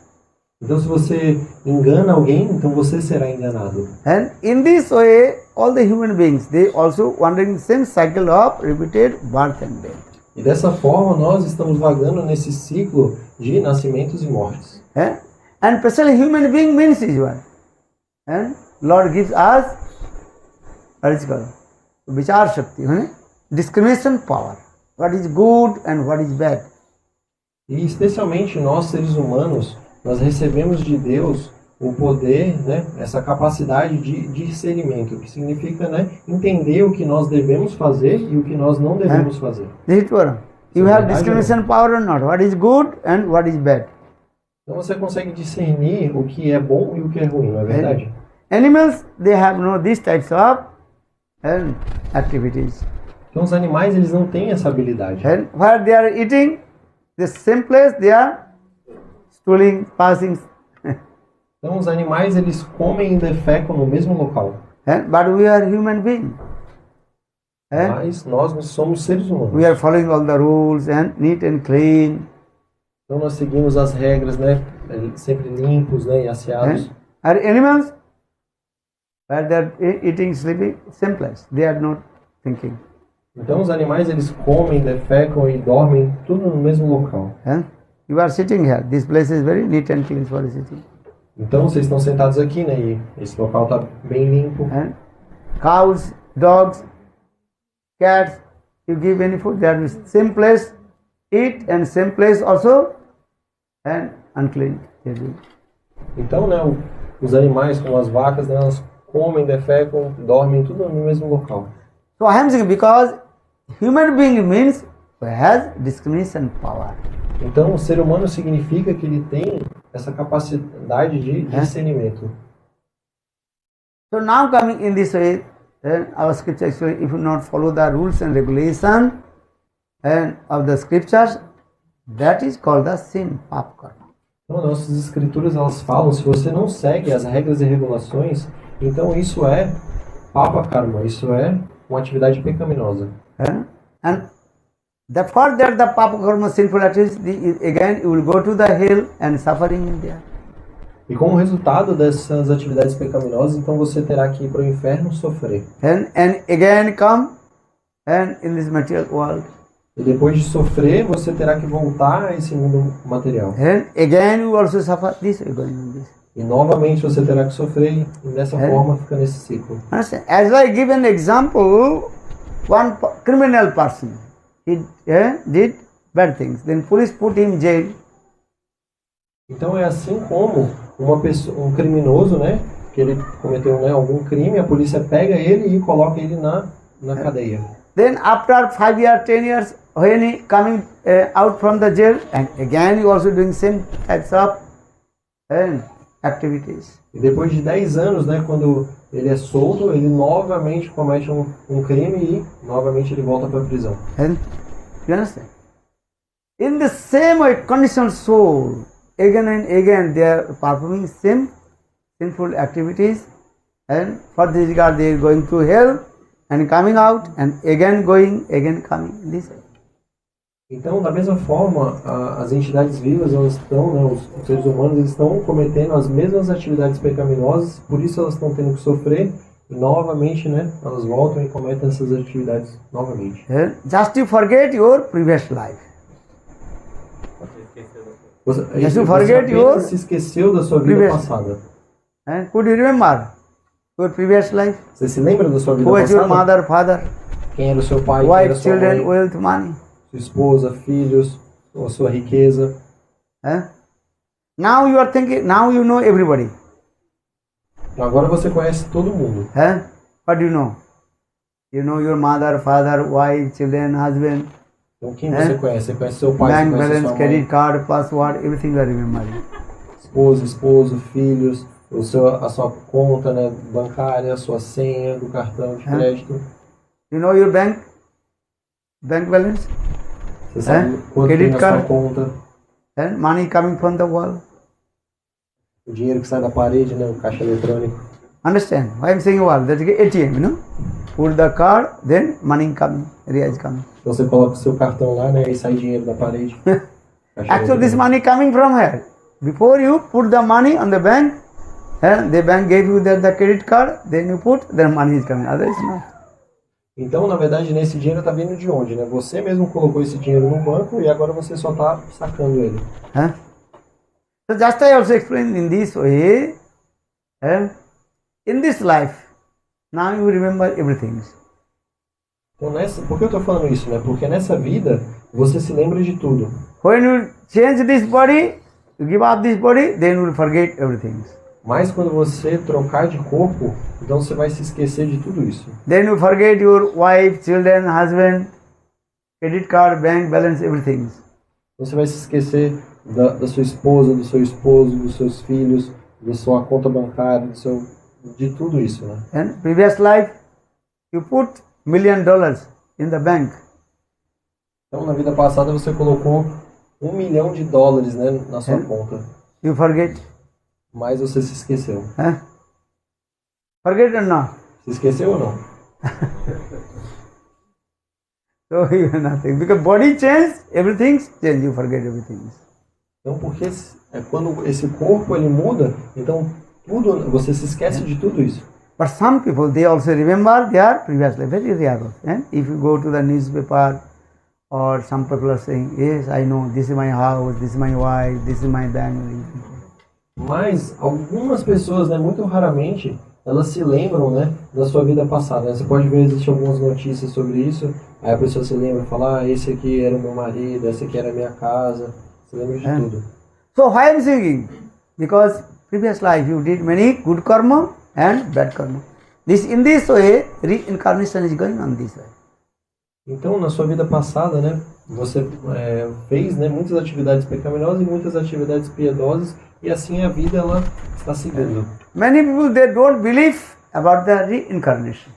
Então se você engana alguém, então você será enganado. And in this way, all the human beings, they also wandering the same cycle of repeated birth and death. E dessa forma nós estamos vagando nesse ciclo de nascimentos e mortes. And especially human being means is what? And Lord gives us, what is called? Vichar Shakti, discrimination power. What is good and what is bad. E especialmente nós, seres humanos, nós recebemos de Deus o poder, né, essa capacidade de discernimento, que significa, né, entender o que nós devemos fazer e o que nós não devemos fazer. This is what? You have discrimination power or not? What is good and what is bad. Então você consegue discernir o que é bom e o que é ruim, não é verdade? Animals, they have no these types of activities. Então os animais, eles não têm essa habilidade. And where they are eating, the same place they are stooling, passing. Então os animais, eles comem e defecam no mesmo local. But we are human beings. Mas nós somos seres humanos. We are following all the rules and neat and clean. Então nós seguimos as regras, né, sempre limpos, né, e asseados. Are animals, where they are eating, sleeping, same place. They are not thinking. Então os animais, eles comem, defecam e dormem tudo no mesmo local. You are sitting here. This place is very neat and clean for sitting. Então vocês estão sentados aqui, né, e esse local está bem limpo. Cows, dogs, cats, you give any food, they are in same place, eat and same place also, and unclean. Então, né, os animais, como as vacas, né, elas comem, defecam, dormem tudo no mesmo local. So I am saying because human being means has discrimination power. Então, o ser humano significa que ele tem essa capacidade de discernimento. So now coming in this way, our scripture actually, if you not follow the rules and regulations of the scriptures, that is called the sin, pap karma. Então, nossas escrituras, elas falam, se você não segue as regras e regulações, então isso é papa karma, isso é uma atividade pecaminosa. And for that the papa karma sinful activities, again you will go to the hell and suffering in there. E como resultado dessas atividades pecaminosas, então você terá que ir para o inferno sofrer. And again come and in this material world. E depois de sofrer, você terá que voltar a esse mundo material. And again you also suffer this, again this. E novamente você terá que sofrer e dessa forma fica nesse ciclo. Understand? As I give an example, one criminal person, he did bad things. Then police put him in jail. Então é assim como uma pessoa, um criminoso, né, que ele cometeu, né, algum crime, a polícia pega ele e coloca ele na cadeia. Then after 5 years, 10 years, when he coming out from the jail, and again you also doing same types of activities. E depois de 10 anos, né, quando ele é solto, ele novamente comete um crime e novamente ele volta para a prisão. And you understand? In the same way, conditioned soul, again and again they are performing same sinful activities, and for this regard they are going to hell and coming out and again going, again coming. This way. Então, da mesma forma, as entidades vivas, elas estão, né, os seres humanos, eles estão cometendo as mesmas atividades pecaminosas, por isso elas estão tendo que sofrer, e novamente, né, elas voltam e cometem essas atividades novamente. Just to forget your previous life. Você apenas se esqueceu da sua vida passada. And could you remember your previous life? Você se lembra da sua vida Who was your passada? mother, father, Quem era o seu pai, quem era wife, sua children, mãe, wealth, money? sua esposa, filhos, a sua riqueza. Now you are thinking, now you know everybody. Agora você conhece todo mundo. What do you know? You know your mother, father, wife, children, husband, Então quem você conhece? Você conhece seu pai, bank você conhece balance, sua credit mãe, card, password, everything you are remembering. esposa, esposo, filhos, a sua conta, né, bancária, a sua senha do cartão de crédito. You know your bank balance? Você sabe quanto tem Credit na sua card? conta, And money coming from the wall. o dinheiro que sai da parede, né, o caixa eletrônico. Understand? Why I'm saying wall? That's ATM, you know? Put the card, then money coming, reais coming. Então você coloca o seu cartão lá, né, e sai dinheiro da parede. Caixa Actually, this eletrônico. money coming from here. Before you put the money on the bank, the bank gave you the credit card, then you put, then money is coming. Otherwise, no. Então, na verdade, nesse dinheiro está vindo de onde, né? Você mesmo colocou esse dinheiro no banco e agora você só está sacando ele. Huh? So just I also explained in this way, in this life, now you remember everything. Então, por que eu estou falando isso, né? Porque nessa vida, você se lembra de tudo. When you change this body, you give up this body, then you will forget everything. Mas quando você trocar de corpo, então você vai se esquecer de tudo isso. Then you forget your wife, children, husband, credit card, bank balance, everything. Você vai se esquecer da sua esposa, do seu esposo, dos seus filhos, da sua conta bancária, de tudo isso, né? And previous life, you put $1 million in the bank. Então, na vida passada, você colocou $1 milhão, né, na sua conta. You forget. Mas você se esqueceu. Huh? Forget or not? Se esqueceu ou não? So you have nothing. Because body change, everything change, you forget everything. Então, porque quando esse corpo ele muda, então tudo, você se esquece de tudo isso. But some people, they also remember their previous life, very rare. And if you go to the newspaper, or some people are saying, yes, I know, this is my house, this is my wife, this is my bank. Mas algumas pessoas, né, muito raramente, elas se lembram, né, da sua vida passada. Né? Você pode ver, existem algumas notícias sobre isso, aí a pessoa se lembra e fala, esse aqui era o meu marido, essa aqui era a minha casa, se lembra de tudo. So why I am singing? Because previous life you did many good karma and bad karma. In this way, reincarnation is going on this way. Então, na sua vida passada, né, você fez, né, muitas atividades pecaminosas e muitas atividades piedosas, e assim a vida ela está seguindo. Many people, they don't believe about the reincarnation.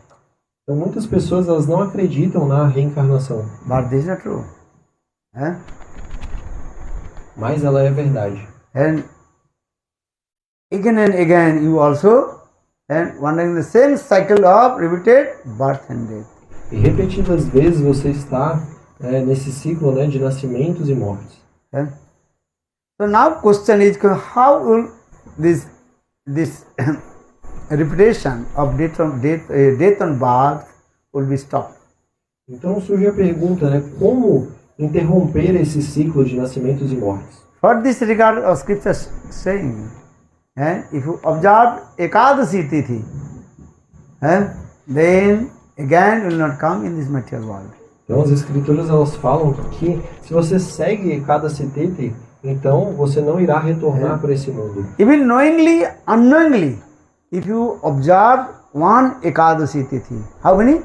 Então, muitas pessoas elas não acreditam na reencarnação. But this is not true. Mas ela é verdade. And again you also wondering the same cycle of repeated birth and death. E repetidas vezes você está nesse ciclo, né, de nascimentos e mortes. So now question is, how will this repetition of death and birth will be stopped? Então surge a pergunta, né, como interromper esse ciclo de nascimentos e mortes? For this regard, our scripture saying, if you observe Ekadasi Tithi, then again will not come in this material world. Então as escrituras elas falam que se você segue cada Tithi, então você não irá retornar para esse mundo. Even knowingly, unknowingly, if you observe one Ekadasi Tithi, how many?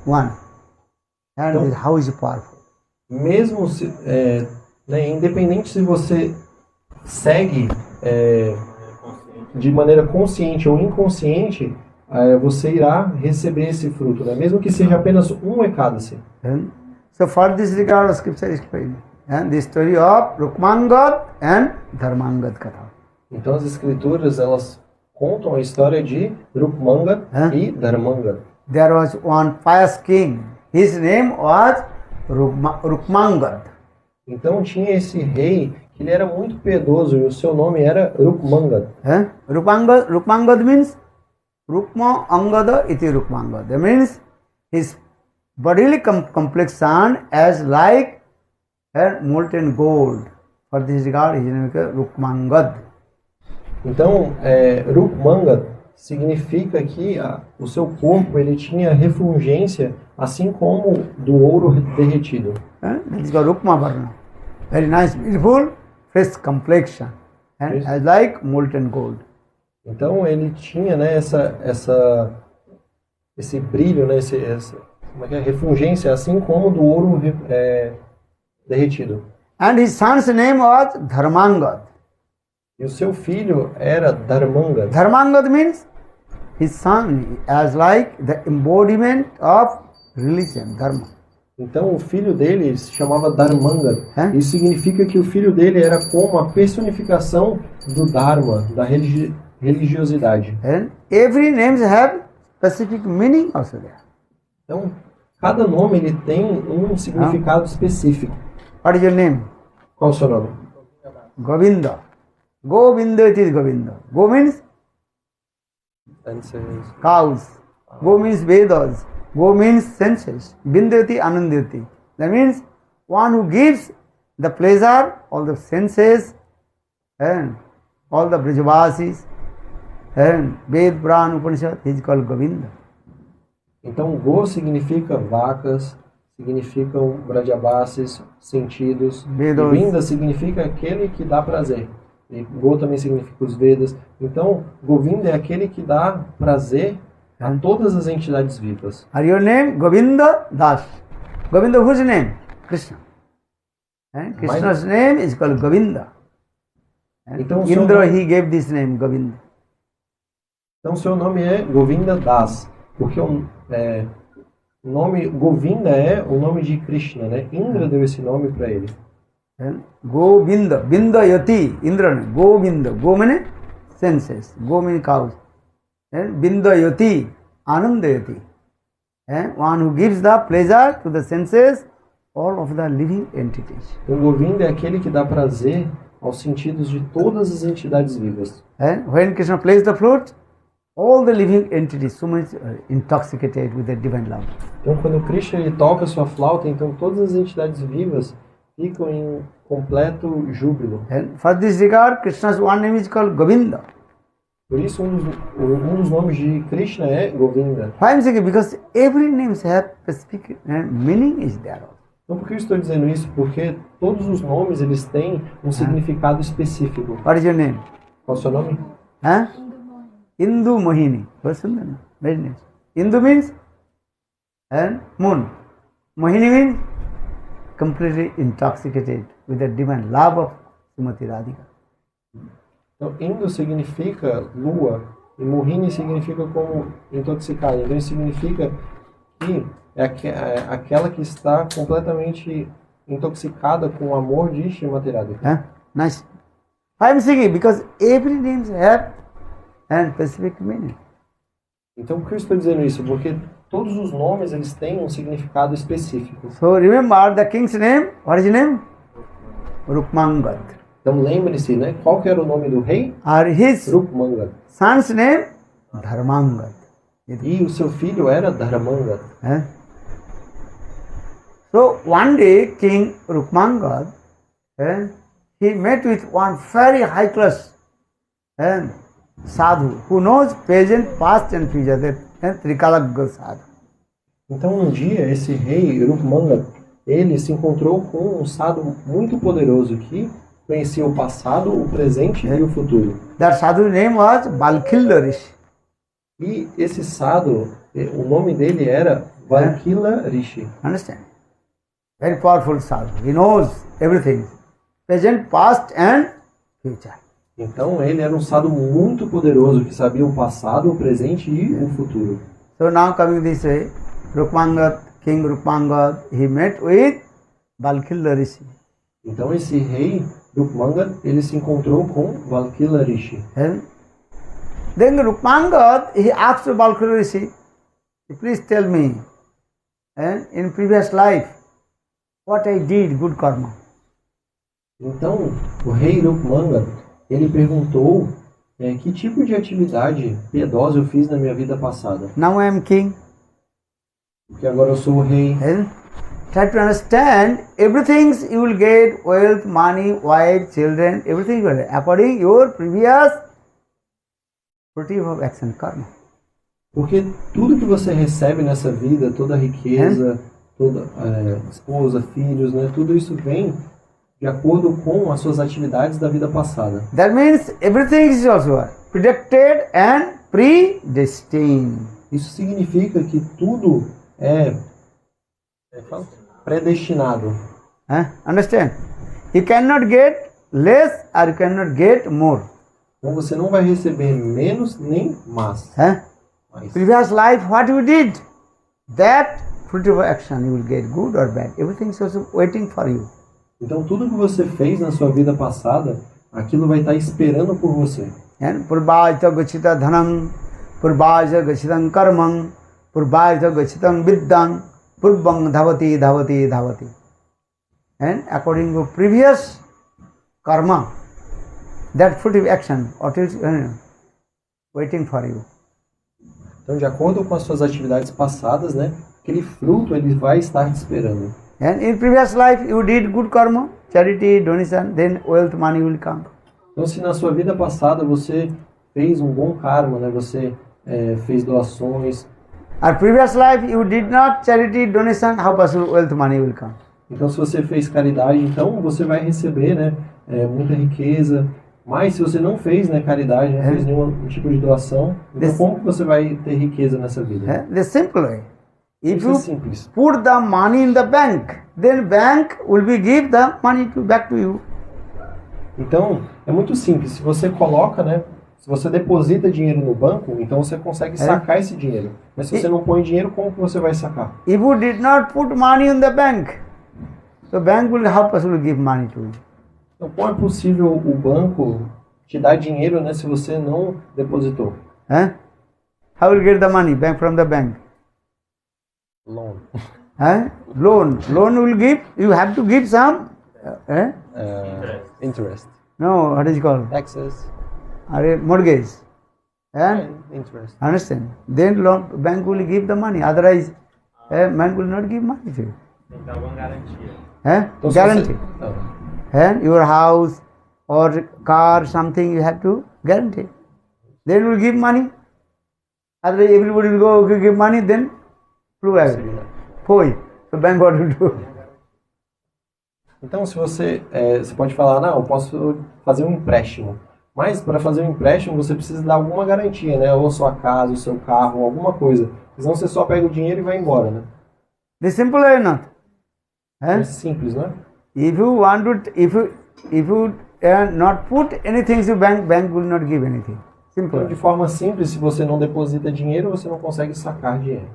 One. And Então, how is it powerful? Mesmo se, né, independente se você segue de maneira consciente ou inconsciente, você irá receber esse fruto, né? Mesmo que seja apenas um Ekadasi. So for this regard, scripture is explained. And the story of Rukmangad and Dharmangad Katha. Então as escrituras elas contam a história de Rukmangad e Dharmangad. There was one pious king. His name was Rukmangad. Então tinha esse rei que ele era muito piedoso e o seu nome era Rukmangad. Rukmangad means Rukma Angada iti Rukmangad. That means his bodily complexion as like molten gold. For this regard, his name is Rukmangad. Então, Rukmangad significa que o seu corpo ele tinha refulgência, assim como do ouro derretido. That is called Rukma Varna. Very nice, beautiful, fresh complexion, and as like molten gold. Então ele tinha, né, esse brilho, né, como é que é? Refulgência, assim como do ouro derretido. And his son's name was Dharmangad. E o seu filho era Dharmangad. Dharmangad means his son as like the embodiment of religion, dharma. Então o filho dele se chamava Dharmangad. Isso significa que o filho dele era como a personificação do Dharma, da religiosidade. And every names have specific meaning also there. Então cada nome ele tem um significado específico. What is your name? Qual o seu nome? Govinda. Govinda, it is Govinda. Go means cows. Go means Vedas. Go means senses. Bindati anandati. That means one who gives the pleasure, all the senses, and all the Brajavasis, and Ved, Puran, Upanishad, he is called Govinda. Então, go significa vacas, significam Brajavasis, sentidos. Vedas. E Vinda significa aquele que dá prazer. E Go também significa os Vedas. Então, Govinda é aquele que dá prazer a todas as entidades vivas. Are your name Govinda Das? Govinda, whose name? Krishna. And Krishna's name is called Govinda. And Então, o seu Indra, nome- he gave this name, Govinda. Então, seu nome é Govinda Das, porque o nome Govinda é o nome de Krishna, né? Indra deu esse nome para ele. And Govinda, Binda Yati, Indra, Govinda. Go means senses, Go means cows. And Binda Yati, Ananda Yati. And one who gives the pleasure to the senses, all of the living entities. Então, Govinda é aquele que dá prazer aos sentidos de todas as entidades vivas. And when Krishna plays the flute, all the living entities, so much intoxicated with the divine love. Então, quando Krishna ele toca sua flauta, então todas as entidades vivas ficam em completo júbilo. And for this regard, Krishna's one name is called Govinda. Por isso, um dos nomes de Krishna é Govinda. Why I'm saying? Because every name has specific meaning is there. Então, por que eu estou dizendo isso? Porque todos os nomes eles têm um significado específico. What is your name? Qual é o seu nome? Huh? Indu Mohini. Very nice. Indu means and moon. Mohini means completely intoxicated with the divine love of Srimati Radhika. Então, Indo significa lua e Mohini significa como intoxicada. Então, isso significa que é aquela que está completamente intoxicada com o amor de Srimati Radhika. Huh? Nice. Why I'm saying? Because every name has and specific meaning. Então, por que eu estou dizendo isso? Porque todos os nomes eles têm um significado específico. So remember the king's name. What is his name? Rukmangad. Então, lembre-se, né? Qual que era o nome do rei? Or his Rukmangad. son's name? Dharmangad. E o seu filho era Dharmangad. Eh? So one day King Rukmangad, he met with one very high class sadhu who knows present, past and future, that Trikalagya sadhu. Então, um dia, esse rei Rukmangad, ele se encontrou com um sadhu muito poderoso que conhecia o passado, o presente e o futuro. That sadhu's name was Balkila Rishi. E esse sadhu, o nome dele era Valkila Rishi. Understand? Very powerful sadhu. He knows everything, present, past and future. Então, ele era um sadhu muito poderoso que sabia o passado, o presente e o futuro. So now coming this way, Rukmangad, King Rukmangad, he met with Balkila Rishi. Então, esse rei Rukmangad, ele se encontrou com Valkila Rishi. And then Rukmangad, he asked Balkila Rishi, please tell me, in previous life, what I did, good karma. Então, o rei Rukmangad, ele perguntou que tipo de atividade piedosa eu fiz na minha vida passada. Now I am king. Porque agora eu sou o rei. And try to understand, everything you will get, wealth, money, wife, children, everything you will get, according your previous fruitive of action, karma. Porque tudo que você recebe nessa vida, toda a riqueza, toda esposa, filhos, né, tudo isso vem de acordo com as suas atividades da vida passada. That means everything is also what? Predicted and predestined. Isso significa que tudo é predestinado. Understand? You cannot get less or you cannot get more. Então você não vai receber menos nem mais. Mais. Previous life, what you did, that fruitive action you will get, good or bad. Everything is also waiting for you. Então tudo que você fez na sua vida passada, aquilo vai estar esperando por você. Purvajta gachita dhanam, purvajta gachitam karmam, purvajta gachitam viddam, purvang dhavati dhavati dhavati. And according to previous karma, that fruitive action, what is waiting for you. Então, de acordo com as suas atividades passadas, né, aquele fruto ele vai estar te esperando. And in previous life you did good karma, charity, donation, then wealth, money will come. Então, se na sua vida passada você fez um bom karma, né, você fez doações. Or previous life you did not charity, donation, how possible wealth, money will come? Então, se você fez caridade, então você vai receber, né, muita riqueza. Mas se você não fez, né, caridade, não fez nenhum tipo de doação, então como que você vai ter riqueza nessa vida? The simple way. If Isso é you simples. put the money in the bank, then bank will be give the money back to you. Então, é muito simples. Se você coloca, né, se você deposita dinheiro no banco, então você consegue sacar esse dinheiro. Mas se você não põe dinheiro, como que você vai sacar? If you did not put money in the bank, the bank will how possible give money to you? Então, como é possível o banco te dar dinheiro, né, se você não depositou? How will get the money back from the bank? Loan. Loan. Loan will give. You have to give some. Interest. No, what is it called? Taxes. Mortgage. Interest. Understand? Then loan, bank will give the money. Otherwise, bank will not give money to you. Então, uma garantia. Então, se Guarantee. você- Your house or car, something you have to guarantee. Then will give money. Otherwise, everybody will go okay, give money. Then, foi. So bank what to do? Então, se você pode falar, não, eu posso fazer um empréstimo. Mas para fazer um empréstimo, você precisa dar alguma garantia, né? Ou sua casa, o seu carro, alguma coisa. Senão você só pega o dinheiro e vai embora, né? The simple or not? É simples, né? If you want to, if you not put anything to bank, bank will not give anything. Simple. Então, de forma simples, se você não deposita dinheiro, você não consegue sacar dinheiro.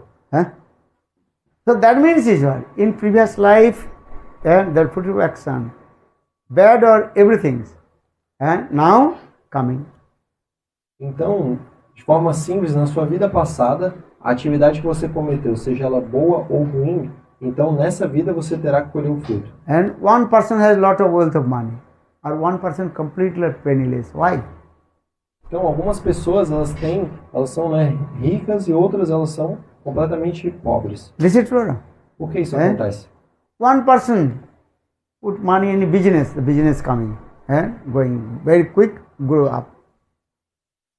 So that means is what? In previous life, that put to action, bad or everything, now coming. Então, de forma simples, na sua vida passada, a atividade que você cometeu, seja ela boa ou ruim, então nessa vida você terá que colher o fruto. And one person has lot of wealth of money, or one person completely penniless. Why? Então, algumas pessoas elas são, né, ricas e outras elas são completamente pobres. This is true. Por que isso acontece? One person put money in business, the business coming, going very quick, grow up.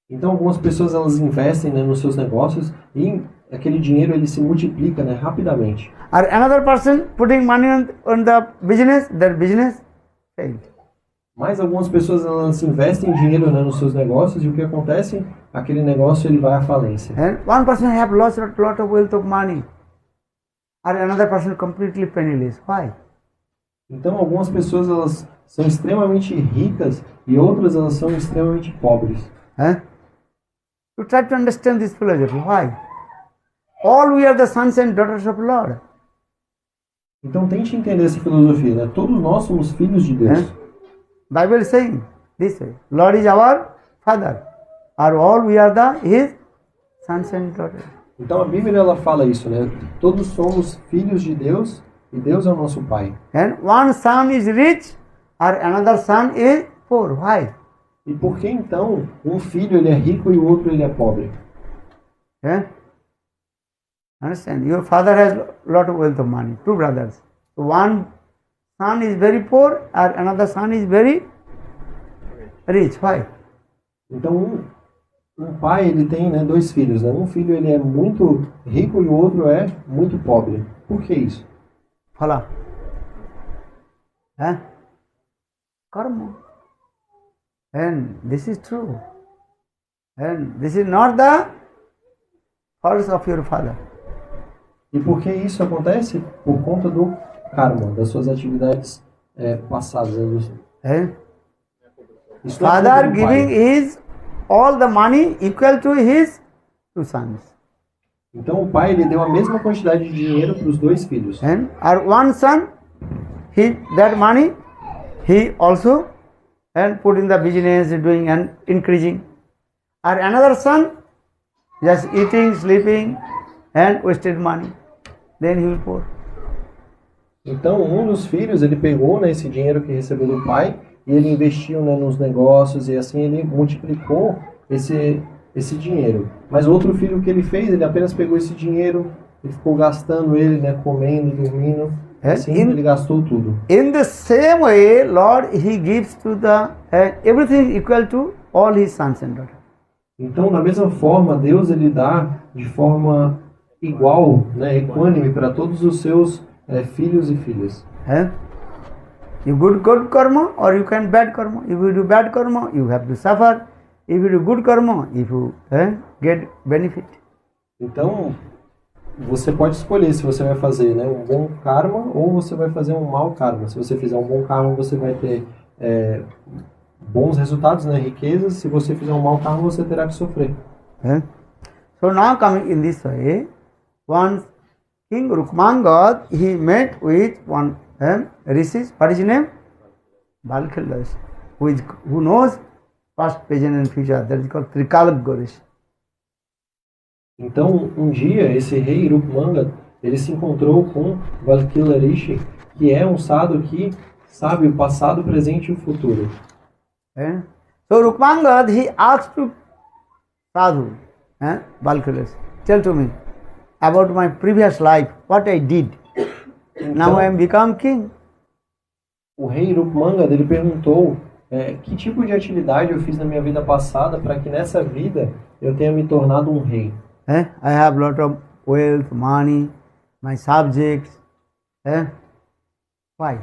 Então, algumas pessoas elas investem, né, nos seus negócios e aquele dinheiro ele se multiplica, né, rapidamente. Or another person putting money on the business, their business failed. Mas algumas pessoas elas investem dinheiro, né, nos seus negócios e o que acontece? Aquele negócio ele vai à falência. And one person have lost a lot of wealth of money, or another person completely penniless. Why? Então, algumas pessoas elas são extremamente ricas e outras elas são extremamente pobres. You try to understand this philosophy. Why? All we are the sons and daughters of Lord. Então, tente entender essa filosofia, né? Todos nós somos filhos de Deus. Bible is saying this way: Lord is our Father, or all we are His sons and daughters. Então, a Bíblia ela fala isso, né? Todos somos filhos de Deus e Deus é o nosso Pai. And one son is rich, or another son is poor. Why? E por que então um filho ele é rico e o outro ele é pobre? Understand? Your father has lot of wealth of money. Two brothers. One son is very poor, or another son is very rich. Why? Então um pai ele tem, né, dois filhos, né? Um filho ele é muito rico e o outro é muito pobre. Por que isso? Fala. Karma. And this is true. And this is not the fault of your father. E por que isso acontece? Por conta do karma, das suas atividades passadas. Isso não é culpa Father do giving pai. his all the money equal to his two sons. Então o pai ele deu a mesma quantidade de dinheiro para os dois filhos. And our one son, that money, he also put in the business, doing and increasing. Or another son, just eating, sleeping, and wasted money. Then he will poor. Então um dos filhos ele pegou, né, esse dinheiro que recebeu do pai e ele investiu, né, nos negócios e assim ele multiplicou esse dinheiro. Mas o outro filho, o que ele fez, ele apenas pegou esse dinheiro, ele ficou gastando ele, né, comendo, dormindo. Assim, ele gastou tudo. In the same way, Lord, He gives to the everything equal to all His sons and daughters. Então, da mesma forma, Deus ele dá de forma igual, né, equânime para todos os seus filhos e filhas. You good karma or you can bad karma. If you do bad karma, you have to suffer. If you do good karma, if you get benefit. Então, você pode escolher se você vai fazer, né, um bom karma ou você vai fazer um mau karma. Se você fizer um bom karma, você vai ter bons resultados, né, riquezas. Se você fizer um mau karma, você terá que sofrer. So now coming in this way, once King Rukmangad, he met with one rishi. What is his name? Balkhilas, who knows past, present and future. That is called Trikalagya Rishi. Então, um dia, esse rei Rukmangad, ele se encontrou com Valkila Rishi, que é um sadhu que sabe o passado, o presente e o futuro. So Rukmangad, he asked to sadhu, Valkila, tell to me about my previous life, what I did. Então, Now I am become king. O rei Rukmangad, ele perguntou que tipo de atividade eu fiz na minha vida passada para que nessa vida eu tenha me tornado um rei. I have lot of wealth, money, my subjects. Why?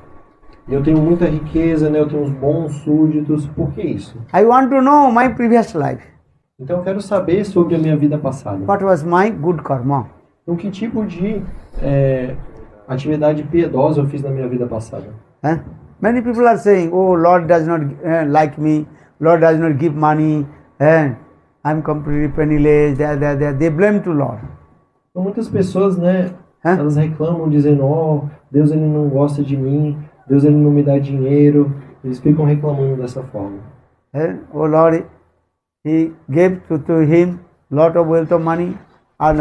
Eu tenho muita riqueza, né? Eu tenho uns bons súditos. Por que isso? I want to know my previous life. Então eu quero saber sobre a minha vida passada. What was my good karma? Então que tipo de atividade piedosa eu fiz na minha vida passada? Many people are saying, oh, Lord does not like me, Lord does not give money, I'm completely penniless, they blame to Lord. Então muitas pessoas, né, elas reclamam dizendo, oh, Deus ele não gosta de mim, Deus ele não me dá dinheiro, eles ficam reclamando dessa forma. Oh Lord, He gave to him lot of wealth of money, and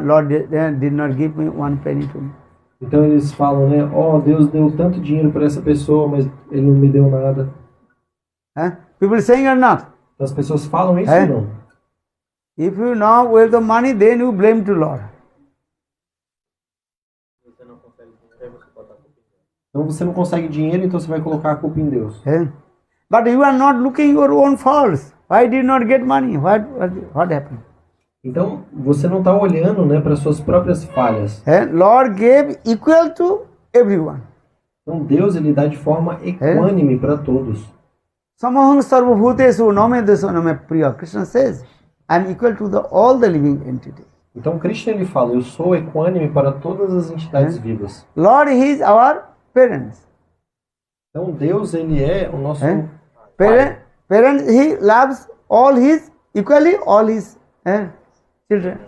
Lord did not give me one penny to me. Então eles falam, né, oh, Deus deu tanto dinheiro para essa pessoa, mas ele não me deu nada. People saying or not? Então, as pessoas falam isso ou não? If you know wealth of money, then you blame to Lord. Então você não consegue dinheiro, então você vai colocar a culpa em Deus. But you are not looking your own faults. Why did not get money? What happened? Então você não está olhando, né, para suas próprias falhas. Lord gave equal to everyone. Então Deus ele dá de forma equânime para todos. Samaham sarvabhutesu namedesu name priya. Krishna says, I am equal to all the living entities. Então Krishna ele fala, eu sou equânime para todas as entidades vivas. Lord, He is our parents. Então Deus ele é o nosso Parents, He loves all His equally, all His children.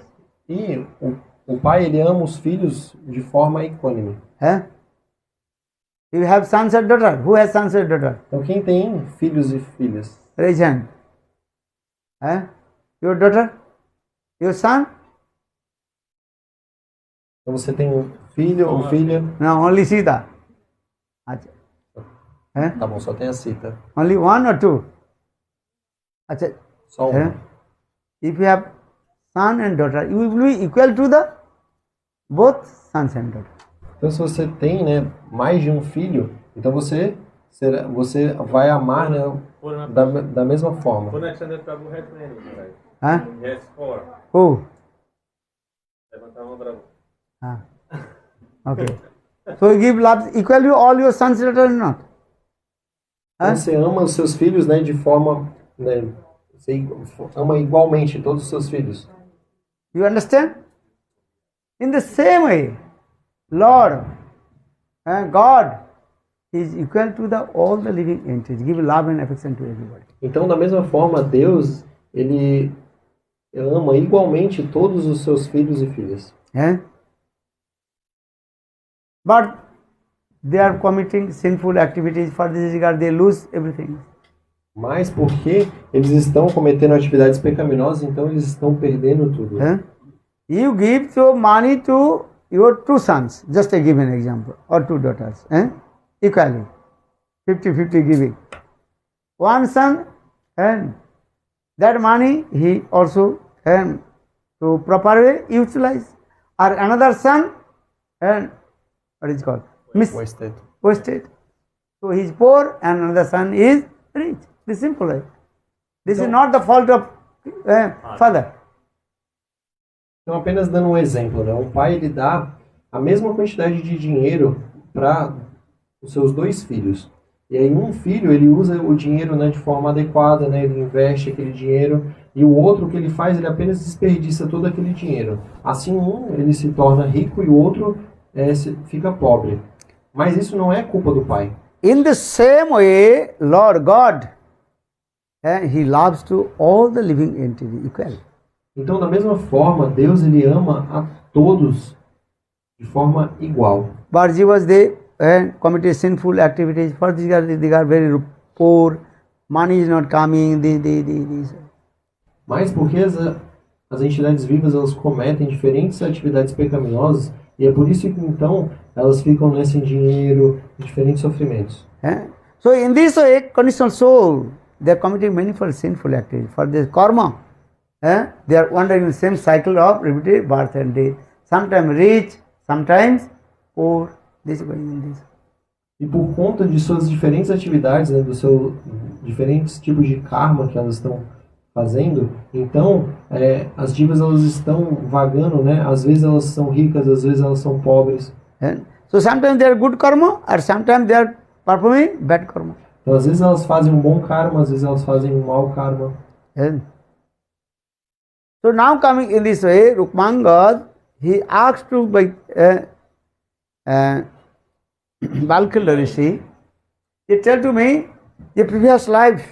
E o pai ele ama os filhos de forma equânime. You have sons and daughters. Who has sons and daughters? Então quem tem filhos e filhas? Raise hand. Your daughter? Your son? Então você tem um filho ou filha? No, only Sita. Tá bom, só tem a Sita. Only one or two? Só um. If you have son and daughter, you will be equal to the both sons and daughters. Então se você tem, né, mais de um filho, então você vai amar, né, da mesma forma. Who? Okay. So you give love equal to all your sons and daughters or not? Então, você ama os seus filhos, né, de forma, né, você ama igualmente todos os seus filhos. You understand? In the same way, Lord, God is equal to all the living entities. Give love and affection to everybody. Então, da mesma forma, Deus, ele ama igualmente todos os seus filhos e filhas. But they are committing sinful activities. For this regard, they lose everything. Mas porque eles estão cometendo atividades pecaminosas, então eles estão perdendo tudo. You give your money to your two sons, just to give an example, or two daughters, equally, 50-50 giving. One son, then that money he also to proper way utilize. Or another son, and what is it called? Wasted. Wasted. So he is poor and another son is rich. This is simple way. This is not the fault of father. Então, apenas dando um exemplo, né? Um pai, ele dá a mesma quantidade de dinheiro para os seus dois filhos. E aí um filho, ele usa o dinheiro, né, de forma adequada, né? Ele investe aquele dinheiro. E o outro, o que ele faz, ele apenas desperdiça todo aquele dinheiro. Assim, um, ele se torna rico e o outro fica pobre. Mas isso não é culpa do pai. In the same way, Lord God, He loves to all the living entities equally. Então, da mesma forma, Deus, ele ama a todos de forma igual. But Jivas, they committed sinful activities. For they are very poor. Money is not coming. This. Mas porque as entidades vivas, elas cometem diferentes atividades pecaminosas, e é por isso que então elas ficam sem dinheiro, em diferentes sofrimentos. So in this way, conditional soul, they are committing manifold sinful activities. For this karma, they are wandering in the same cycle of repeated birth and death. Sometimes rich, sometimes poor. This is going in this. E por conta de suas diferentes atividades, né, do seu diferentes tipos de karma que elas estão fazendo, então as divas, elas estão vagando, né? Às vezes elas são ricas, às vezes elas são pobres. So sometimes they are good karma, or sometimes they are performing bad karma. Então às vezes elas fazem um bom karma, às vezes elas fazem um mau karma. So now coming in this way, Rukmangad, he asked to Balkila Rishi, he tell to me the previous life,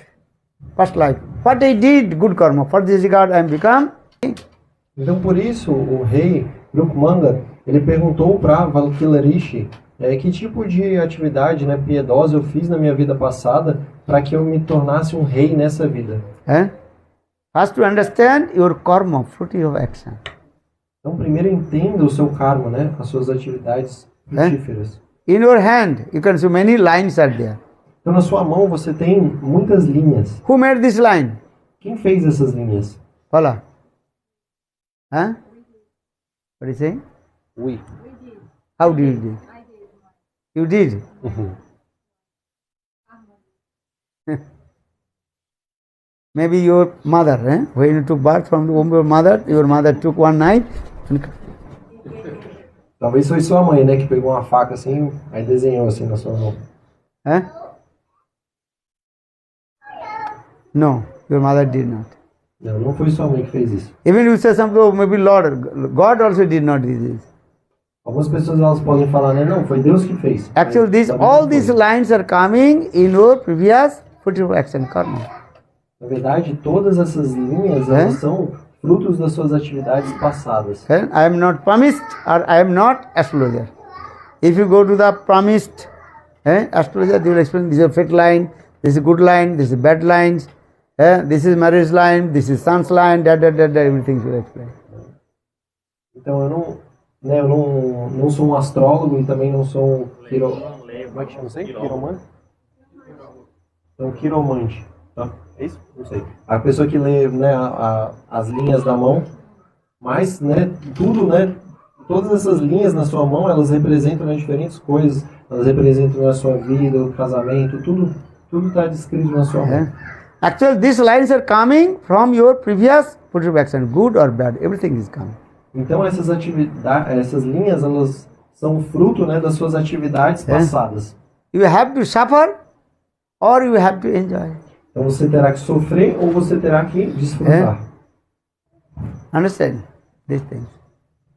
past life, what I did good karma. For this regard I am become. Então por isso o rei Rukmanga, ele perguntou para Valkila Rishi que tipo de atividade, né, piedosa eu fiz na minha vida passada para que eu me tornasse um rei nessa vida. First to understand your karma, fruit of action. Então primeiro entenda o seu karma, né, as suas atividades frutíferas. In your hand, you can see many lines are there. Então na sua mão você tem muitas linhas. Who made this line? Quem fez essas linhas? Fala. What are you saying? We. How did you do? You did? Maybe your mother, when you took birth from the womb of your mother took one knife. Talvez foi sua mãe, né, que pegou uma faca assim, aí desenhou assim na sua mão. No, your mother did not. Não foi sua mãe que fez isso. Even you say something, oh, maybe Lord, God also did not do this. Algumas pessoas, elas podem falar, né, não, foi Deus que fez. Actually, all these lines are coming in your previous fruitful action karma. Na verdade, todas essas linhas, elas são frutos das suas atividades passadas. I am not promised, or I am not astrologer. If you go to the promised astrologer, they will explain this is a fate line, this is a good line, this is bad lines, this is marriage line, this is son's line, everything will explain. Então eu não sou um astrólogo e também não sou um como é que chama isso aí? Quiromante? Então, quiromante. Tá? É isso? Não sei. A pessoa que lê, né, as linhas da mão, mas, né, tudo, né, todas essas linhas na sua mão, elas representam, né, diferentes coisas. Elas representam a sua vida, o casamento, tudo está descrito na sua mão. Actually, these lines are coming from your previous fruitful action, good or bad, everything is coming. Então essas linhas, elas são fruto, né, das suas atividades passadas. You have to suffer or you have to enjoy. Então você terá que sofrer ou você terá que desfrutar. Understand these things.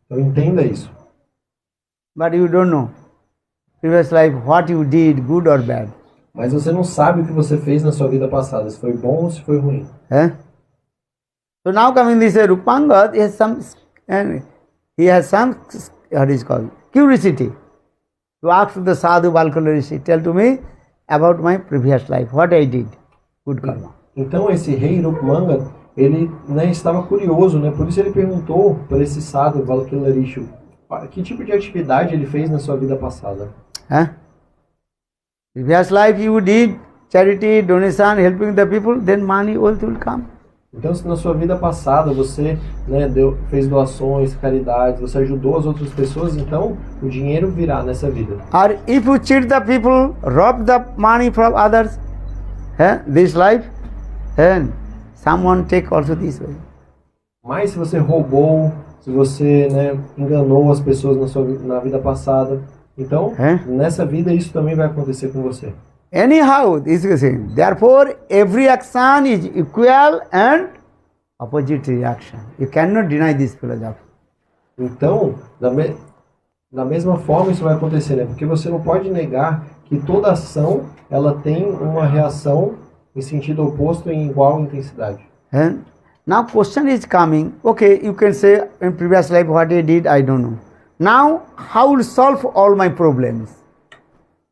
Então entenda isso. But you don't know previous life what you did, good or bad. Mas você não sabe o que você fez na sua vida passada, se foi bom ou se foi ruim. So now coming this Rukmangad, he has some what is called curiosity to ask the sadhu Balkala Rishi, tell to me about my previous life, what I did, good karma. Então esse rei Rukmanga, ele, né, estava curioso, né? Por isso ele perguntou para esse sadhu Balkala Rishi que tipo de atividade ele fez na sua vida passada. Previous life you did charity, donation, helping the people, then money, wealth will come. Então, se na sua vida passada você, né, fez doações, caridades, você ajudou as outras pessoas, então o dinheiro virá nessa vida. Or if you cheat the people, rob the money from others, this life, and someone take also this way. Mas se você roubou, se você, né, enganou as pessoas na vida passada, então nessa vida isso também vai acontecer com você. Anyhow, this is the same. Therefore, every action is equal and opposite reaction. You cannot deny this philosophy. Então, da mesma forma isso vai acontecer, né? Porque você não pode negar que toda ação ela tem uma reação em sentido oposto em igual intensidade. And now question is coming, okay, you can say in previous life what I did, I don't know. Now, how will solve all my problems?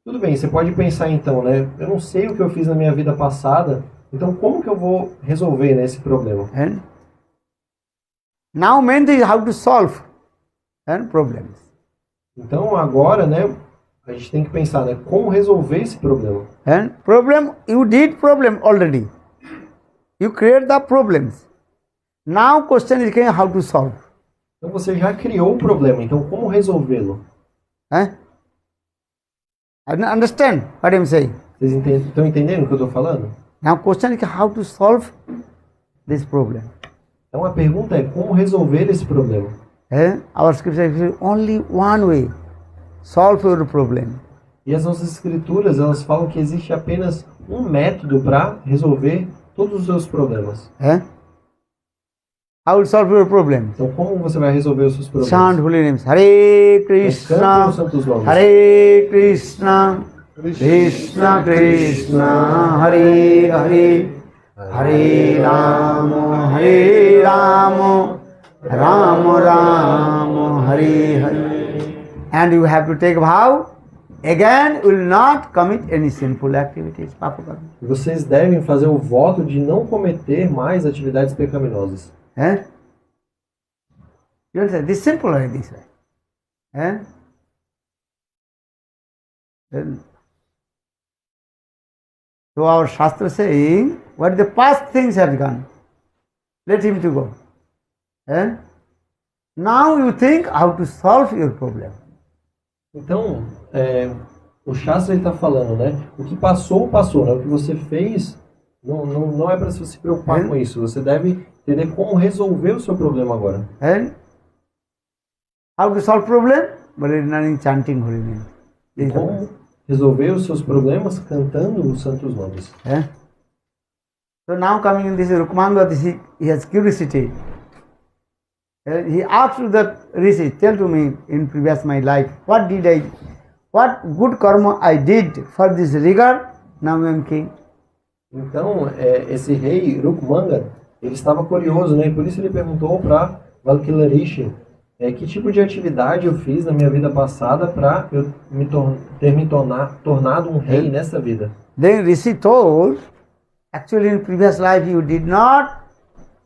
Tudo bem, você pode pensar então, né? Eu não sei o que eu fiz na minha vida passada, então como que eu vou resolver, né, esse problema? And now main thing is how to solve problems. Então agora, né, a gente tem que pensar, né, como resolver esse problema. And problem, you did problem already. You create the problems. Now question is how to solve. Então você já criou o problema, então como resolvê-lo? I don't understand what I'm saying. Vocês estão entendendo o que eu estou falando? Now question is how to solve this problem. Então a pergunta é como resolver esse problema. Our scripture says only one way. Solve your problem. E as nossas escrituras, elas falam que existe apenas um método para resolver todos os seus problemas. How will solve your problem? Então como você vai resolver os seus problemas? Chant holy names. Hare Krishna, Hare Krishna, Krishna Krishna, Hare Hare, Hare Rama, Rama Rama, Hare Hare. And you have to take vow. Again, will not commit any sinful activities. Vocês devem fazer o voto de não cometer mais atividades pecaminosas. You understand? This simple like this way. So our Shastra saying, what the past things have gone, let him to go. Now you think how to solve your problem. Então, o Shastra está falando, né? O que passou, passou, né? O que você fez não é para você se preocupar com isso. Você deve entender como resolver o seu problema agora. How to solve problem? But it's not in chanting holy name. E como resolver os seus problemas cantando os santos nomes. So now coming in this Rukmanga, he has curiosity. He asked to the Rishi, tell to me in previous my life, what good karma I did for this regard, now I am king. Então, esse rei Rukmanga, ele estava curioso, né? E por isso ele perguntou para Valkila Rishi, que tipo de atividade eu fiz na minha vida passada para eu ter me tornado um rei nessa vida. Then Rishi told, actually in previous life you did not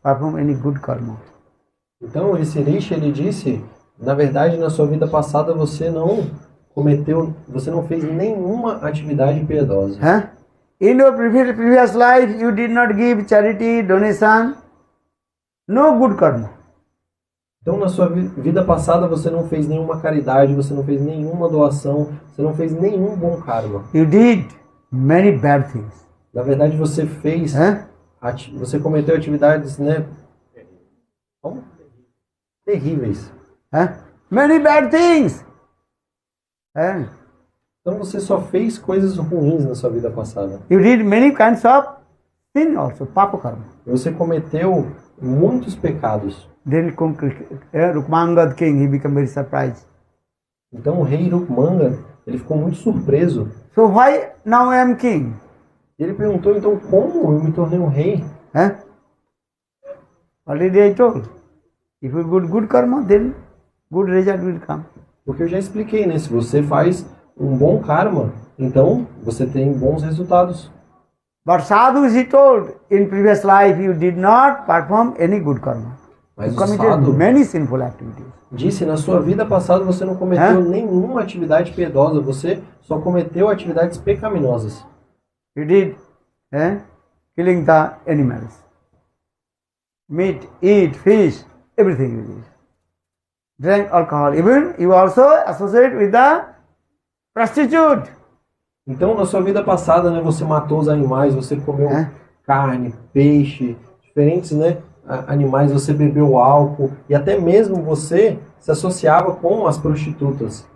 perform any good karma. Então esse Rishi, ele disse, na verdade na sua vida passada você não fez nenhuma atividade piedosa. In your previous life you did not give charity, donation, no good karma. Então na sua vida passada você não fez nenhuma caridade, você não fez nenhuma doação, você não fez nenhum bom karma. You did many bad things. Na verdade você fez, você cometeu atividades, né, terríveis. Many bad things. Então você só fez coisas ruins na sua vida passada. You did many kinds of sin also, papa karma. Você cometeu muitos pecados. Then Rukmanga king, he became very surprised. Então o rei Rukmanga, ele ficou muito surpreso. So why now I am king? E ele perguntou, então como eu me tornei um rei? Already I told. If you do good karma, then good result will come. Porque eu já expliquei, né? Se você faz um bom karma, então você tem bons resultados. But sadhus, he told, in previous life you did not perform any good karma. Mas you o committed sadhu many sinful activities. disse, na sua vida passada você não cometeu nenhuma atividade piedosa, você só cometeu atividades pecaminosas. You did killing the animals. meat, eat, fish, everything you eat. Drink alcohol. Even you also associate with the prostitute. Então, na sua vida passada, né, você matou os animais, você comeu carne, peixe, diferentes, né, animais, você bebeu álcool e até mesmo você se associava com as prostitutas.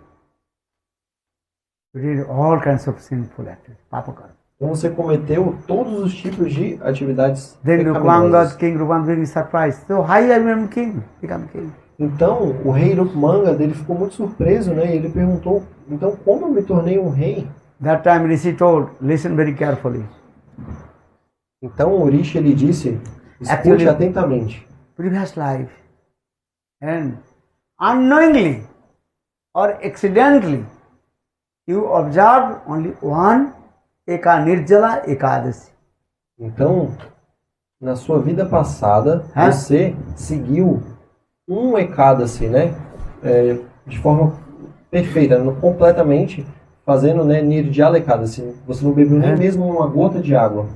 You did all kinds of sinful acts, papa karma. Então você cometeu todos os tipos de atividades Then Rupanga, pecaminosas. King Rupanga being surprised. So how I am king? Become king. Então, o rei Rupmanga dele ficou muito surpreso, né? E ele perguntou: então, como eu me tornei um rei? That time Rishi told, listen very carefully. Então, o Rishi ele disse: escute Actually- atentamente. Previous life. And unknowingly or accidentally, you observe only one Nirjala Ekadasi. Então, na sua vida passada, Hã? você seguiu um Ekadasi, né? De forma perfeita, completamente fazendo, né, Nirjala Ekadasi. Você não bebeu nem Hã? mesmo uma gota de água.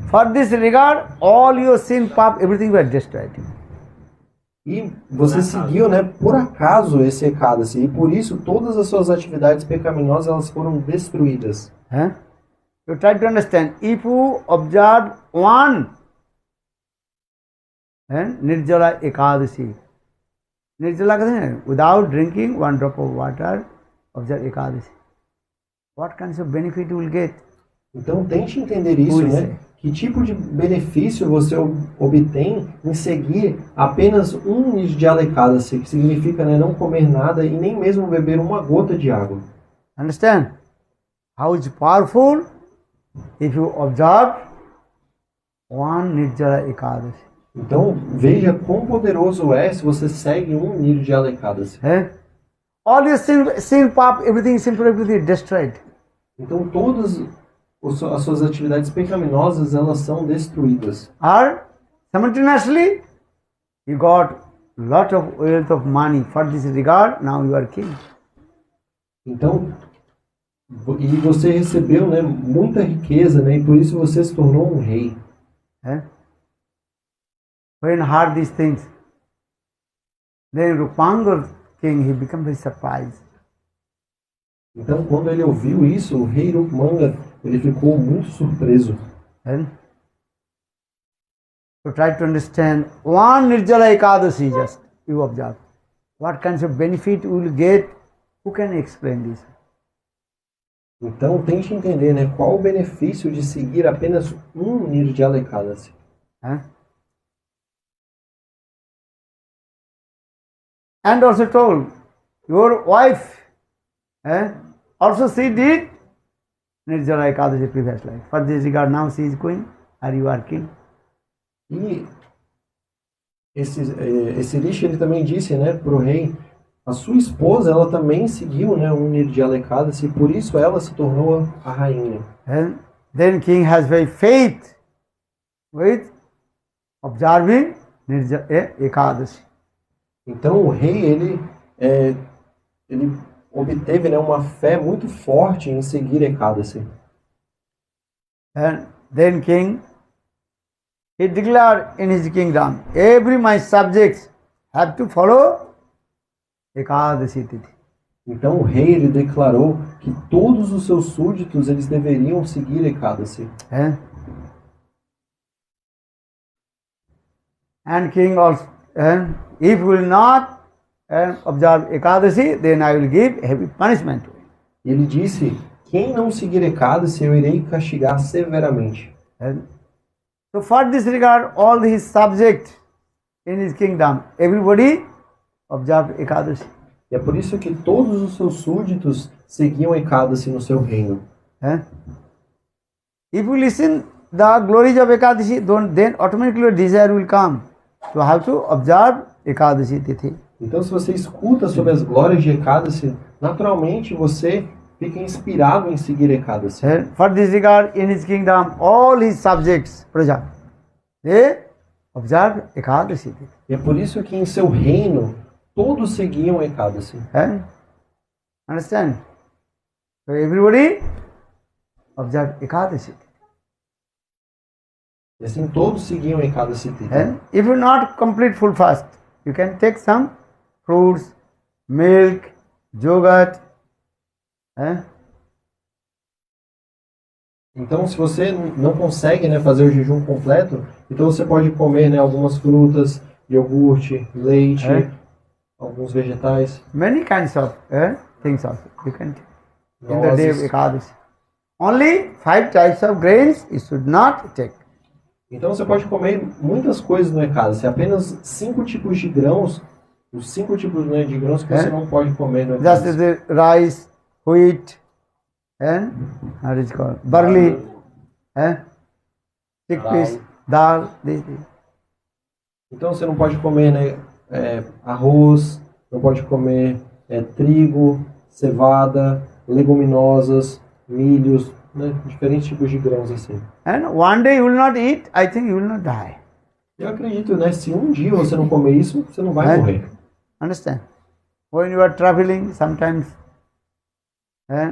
For this regard, all your sin, pap, everything were destroyed. E você seguiu, né, por acaso esse Ekadasi. E por isso todas as suas atividades pecaminosas elas foram destruídas. Huh? You try to understand. If you observe one Nirjala Ekadasi, Nirjala Ekadasi, without drinking one drop of water, observe Ekadasi. What kinds of benefit you will get? Então tente entender isso, Pois né? é. Que tipo de benefício você obtém em seguir apenas um Nirjala Ekadasi, que significa, né, não comer nada e nem mesmo beber uma gota de água. Understand? How is powerful if you observe one Nirjala Ekadasi. Então veja quão poderoso é se você segue um Nirjala Ekadasi. All your sin, pap, everything, sinful, everything destroyed. Então todas as suas atividades pecaminosas elas são destruídas. Or simultaneously, you got lot of wealth of money. For this regard, now you are king. Então, e você recebeu, né, muita riqueza, né, e por isso você se tornou um rei. When heard these things, then Rupanga king, he became very surprised. Então, quando ele ouviu isso, o rei Rupmanga, ele ficou muito surpreso. To try to understand one Nirjala Ekadasi just, you observe. What kinds of benefit you will get, who can explain this? Então, tente entender, né, qual o benefício de seguir apenas um Nirjala Ekadasi. And also told, your wife, also she did Nirjala Ekadasi previous life. For this regard, now she is queen, or you are king. E esse Rishi, ele também disse, né, para o rei, a sua esposa, ela também seguiu, né, um Nirjala Ekadasi, e por isso ela se tornou a rainha. And then king has very faith with observing Nirjala Ekadasi. Então o rei ele obteve, né, uma fé muito forte em seguir Ekadasi. And then king, he declared in his kingdom, every my subjects have to follow Ekadasi Tithi. Então o rei ele declarou que todos os seus súditos eles deveriam seguir Ekadasi. And king also, if you will not observe Ekadasi, then I will give heavy punishment to you. Ele disse: quem não seguir Ekadasi eu irei castigar severamente. So for this regard, all his subjects in his kingdom, everybody observe Ekadasi. E é por isso que todos os seus súditos seguiam Ekadasi no seu reino. If you listen the glories of Ekadasi, then automatically desire will come to have to observe Ekadasi Tithi. Então, se você escuta sobre as glórias de Ekadasi, naturalmente você fica inspirado em seguir Ekadasi. For this regard, in his kingdom, all his subjects, Praja, they observe Ekadasi Tithi. E é por isso que em seu reino todos seguiam Ekadasi. Understand? So everybody observe Ekadasi. E assim todos seguiam Ekadasi Tithi. And if you not complete full fast, you can take some fruits, milk, yogurt. Então, se você não consegue, né, fazer o jejum completo, então você pode comer, né, algumas frutas, iogurte, leite, alguns vegetais. Many kinds of things also you can take in the day of Nozes. Ekadasi. Only 5 types of grains you should not take. Então você pode comer muitas coisas no Ekadasi, apenas 5 tipos de grãos, os 5 tipos, né, de grãos que você não pode comer no Just Ekadasi. the rice, wheat, and how is it called? Barley, chickpeas, dal, this. Então você não pode comer, né, arroz, não pode comer trigo, cevada, leguminosas, milhos, né, diferentes tipos de grãos assim. And one day you will not eat, I think you will not die. Eu acredito, né, se um dia você não comer isso, você não vai morrer. Understand? When you are traveling, sometimes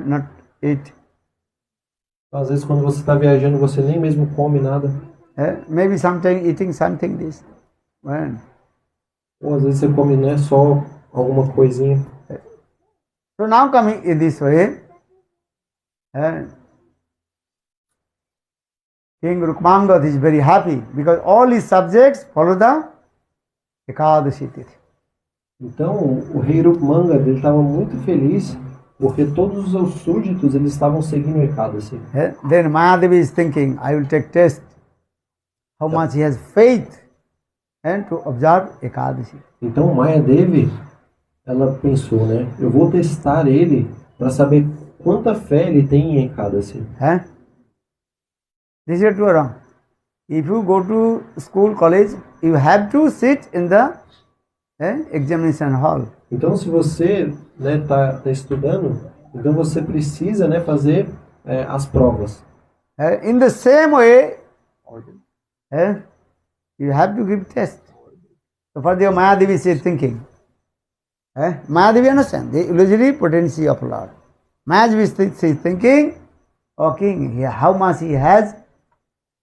not eat. Às vezes quando você está viajando, você nem mesmo come nada. Maybe sometimes eating something this. Ou às vezes você come, né, só alguma coisinha. So now coming in this way, King Rukmangad is very happy because all his subjects follow the Ekadashi Tithi. Então, o rei Rukmangad, ele estava muito feliz porque todos os seus súditos eles estavam seguindo o Ekadasi. Then Mahadevi is thinking, I will take test how much he has faith and to observe Ekadashi. Então, Mayadevi, ela pensou, né? Eu vou testar ele para saber quanta fé ele tem em Ekadasi. This is true or wrong? If you go to school, college, you have to sit in the examination hall. Então, se você, né, tá estudando, então você precisa, né, fazer as provas. In the same way, you have to give test. So for the Mahadevi is thinking. Mahadevi understand the illusory potency of Lord. Mahadevi is thinking, oh king, how much he has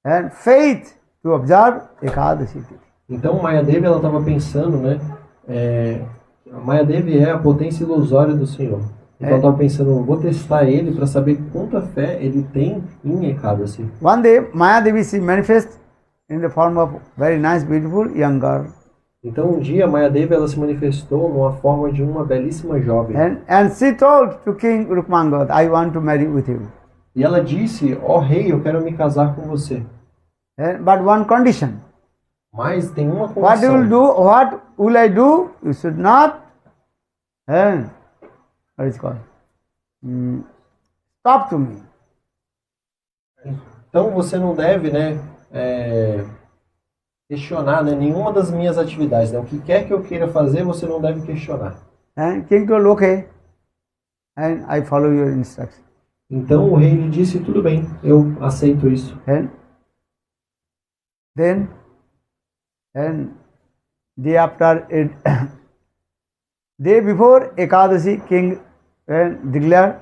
and faith to observe Ekadashi. Então, Mayadevi, ela estava pensando, né, Mayadevi é a potência ilusória do Senhor. Então, ela estava pensando, vou testar ele para saber quanta fé ele tem em Ekadasi. One day, Mayadevi she manifests in the form of very nice, beautiful young girl. Então, um dia, Mayadevi, ela se manifestou numa forma de uma belíssima jovem. And she told to King Rukmangad, I want to marry with you. E ela disse, ó rei, eu quero me casar com você. But one condition. Mas tem uma What you will condição. do? What will I do? You should not. What is it called? Stop to me. Então, você não deve, né, questionar, né, nenhuma das minhas atividades. Né? O que quer que eu queira fazer, você não deve questionar. And King told, okay. And I follow your instruction. Então o rei lhe disse, tudo bem, eu aceito isso. And then, day after, day before Ekadashi, King declared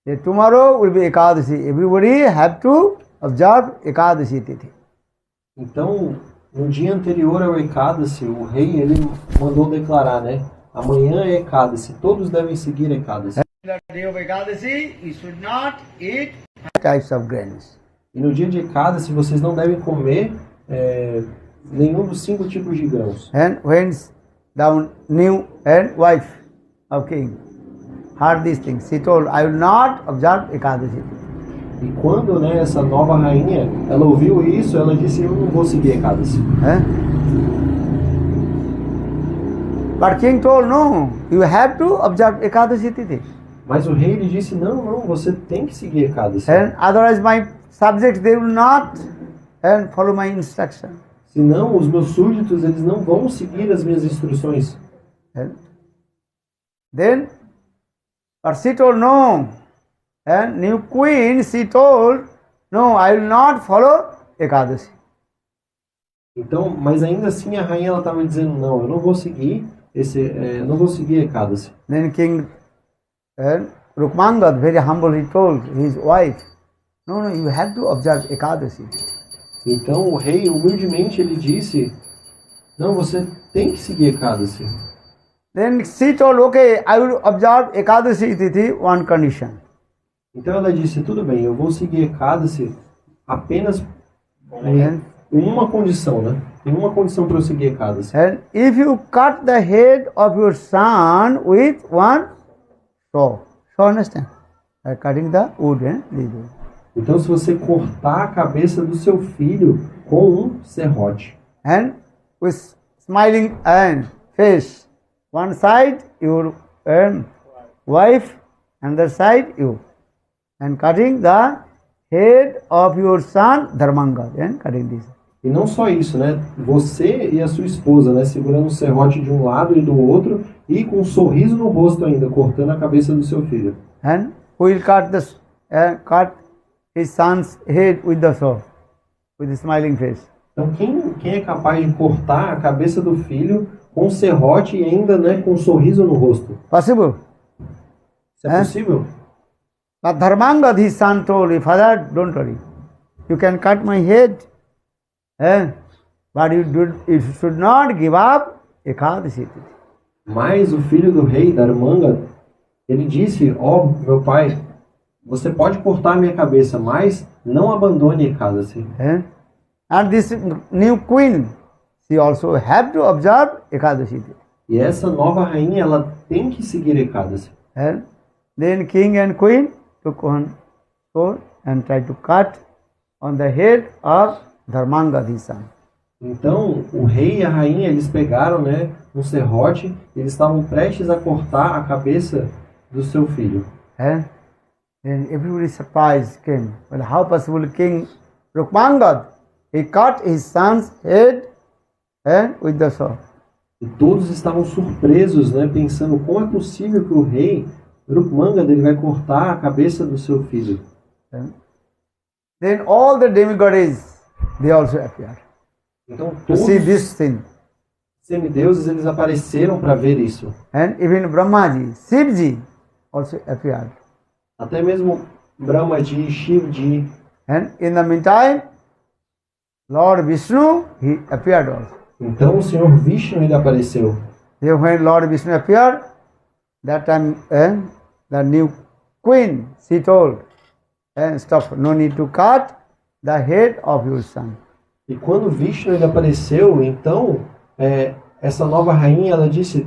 that tomorrow will be Ekadashi. Everybody have to observe Ekadashi Tithi. Então, no dia anterior ao Ekadasi, o rei ele mandou declarar, né? Amanhã é Ekadasi, todos devem seguir Ekadasi. The day of Ekadashi, you should not eat types of grains. E no dia de Ekadasi, vocês não devem comer nenhum dos 5 tipos de grãos. And when the new wife of king heard these things, she told, I will not observe Ekadashi. E quando, né, essa nova rainha, ela ouviu isso, ela disse, eu não vou seguir Ekadasi. But king told, no, you have to observe Ekadashi Tithi. Mas o rei lhe disse, não, você tem que seguir Ekadasi. And otherwise my subjects, they will not follow my instruction. Senão, os meus súditos, eles não vão seguir as minhas instruções. Then, but she told, no. And new queen, she told, no, I will not follow Ekadashi. Então, mas ainda assim a rainha ela estava dizendo, não, eu não vou seguir não vou seguir Ekadasi. Then King Rukmangad, very humble, he told his wife, no, you have to observe Ekadashi. Então o rei, humildemente, ele disse, não, você tem que seguir Ekadasi. Then she told, okay, I will observe Ekadasi Tithi, one condition. Então ela disse, tudo bem, eu vou seguir Ekadasi apenas And, em uma condição, né? Em uma condição para eu seguir Ekadasi. and if you cut the head of your son with one saw, so understand? Cutting the wood, leaf wood. Então se você cortar a cabeça do seu filho com um serrote, And with smiling and face, one side your wife, another side you, and cutting the head of your son Dharmanga, and cutting this. e não só isso, né? Você e a sua esposa, né? Segurando um serrote de um lado e do outro e com um sorriso no rosto ainda, cortando a cabeça do seu filho. And who will cut his son's head with the saw, with a smiling face. Então quem é capaz de cortar a cabeça do filho com um serrote e ainda, né, com um sorriso no rosto? Possible. Isso é possível? But Dharmanga, his son, told him, Father, don't worry. You can cut my head, but you should not give up Ekadasi. Mas o filho do rei, Dharmanga, ele disse, ó, meu pai, você pode cortar a minha cabeça, mas não abandone Ekadasi. And this new queen, she also have to observe Ekadasi. E essa nova rainha, ela tem que seguir Ekadasi. Then king and queen took one sword and tried to cut on the head of Dharmanga, his son. Então, o rei e a rainha, eles pegaram, né, um serrote, e eles estavam prestes a cortar a cabeça do seu filho. And everybody surprised came. Well, how possible King Rukmangad, he cut his son's head with the sword. E todos estavam surpresos, né, pensando como é possível que o rei Rukmangad ele vai cortar a cabeça do seu filho. Then all the demigods, they also appeared Então to todos see os this thing. semideuses eles apareceram para ver isso. And even Brahmaji, Shivji also appeared. Até mesmo Brahmaji, Shivji. And in the meantime, Lord Vishnu, he appeared also. Então o Senhor Vishnu ele apareceu. Then when Lord Vishnu appeared, that time the new queen, she told, stop, no need to cut the head of your son. E quando Vishnu ele apareceu, então essa nova rainha ela disse,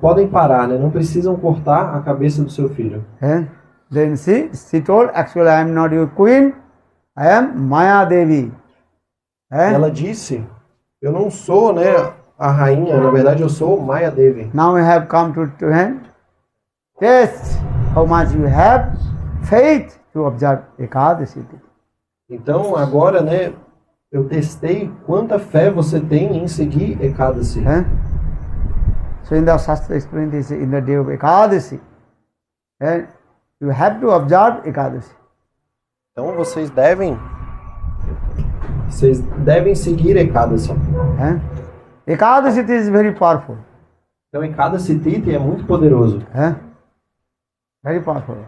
podem parar, né? Não precisam cortar a cabeça do seu filho. Then she told, actually I am not your queen, I am Maya Devi. Ela disse, eu não sou, né, a rainha, na verdade eu sou Maya Devi. Now we have come to test how much you have faith to observe Ekadasi. Então agora, né, eu testei quanta fé você tem em seguir Ekadasi. So in the Shastra explained this, in the day of Ekadasi, you have to observe Ekadasi. Então vocês devem seguir Ekadasi. Ekadasi is very powerful. Então Ekadasi Tithi é muito poderoso. Very powerful.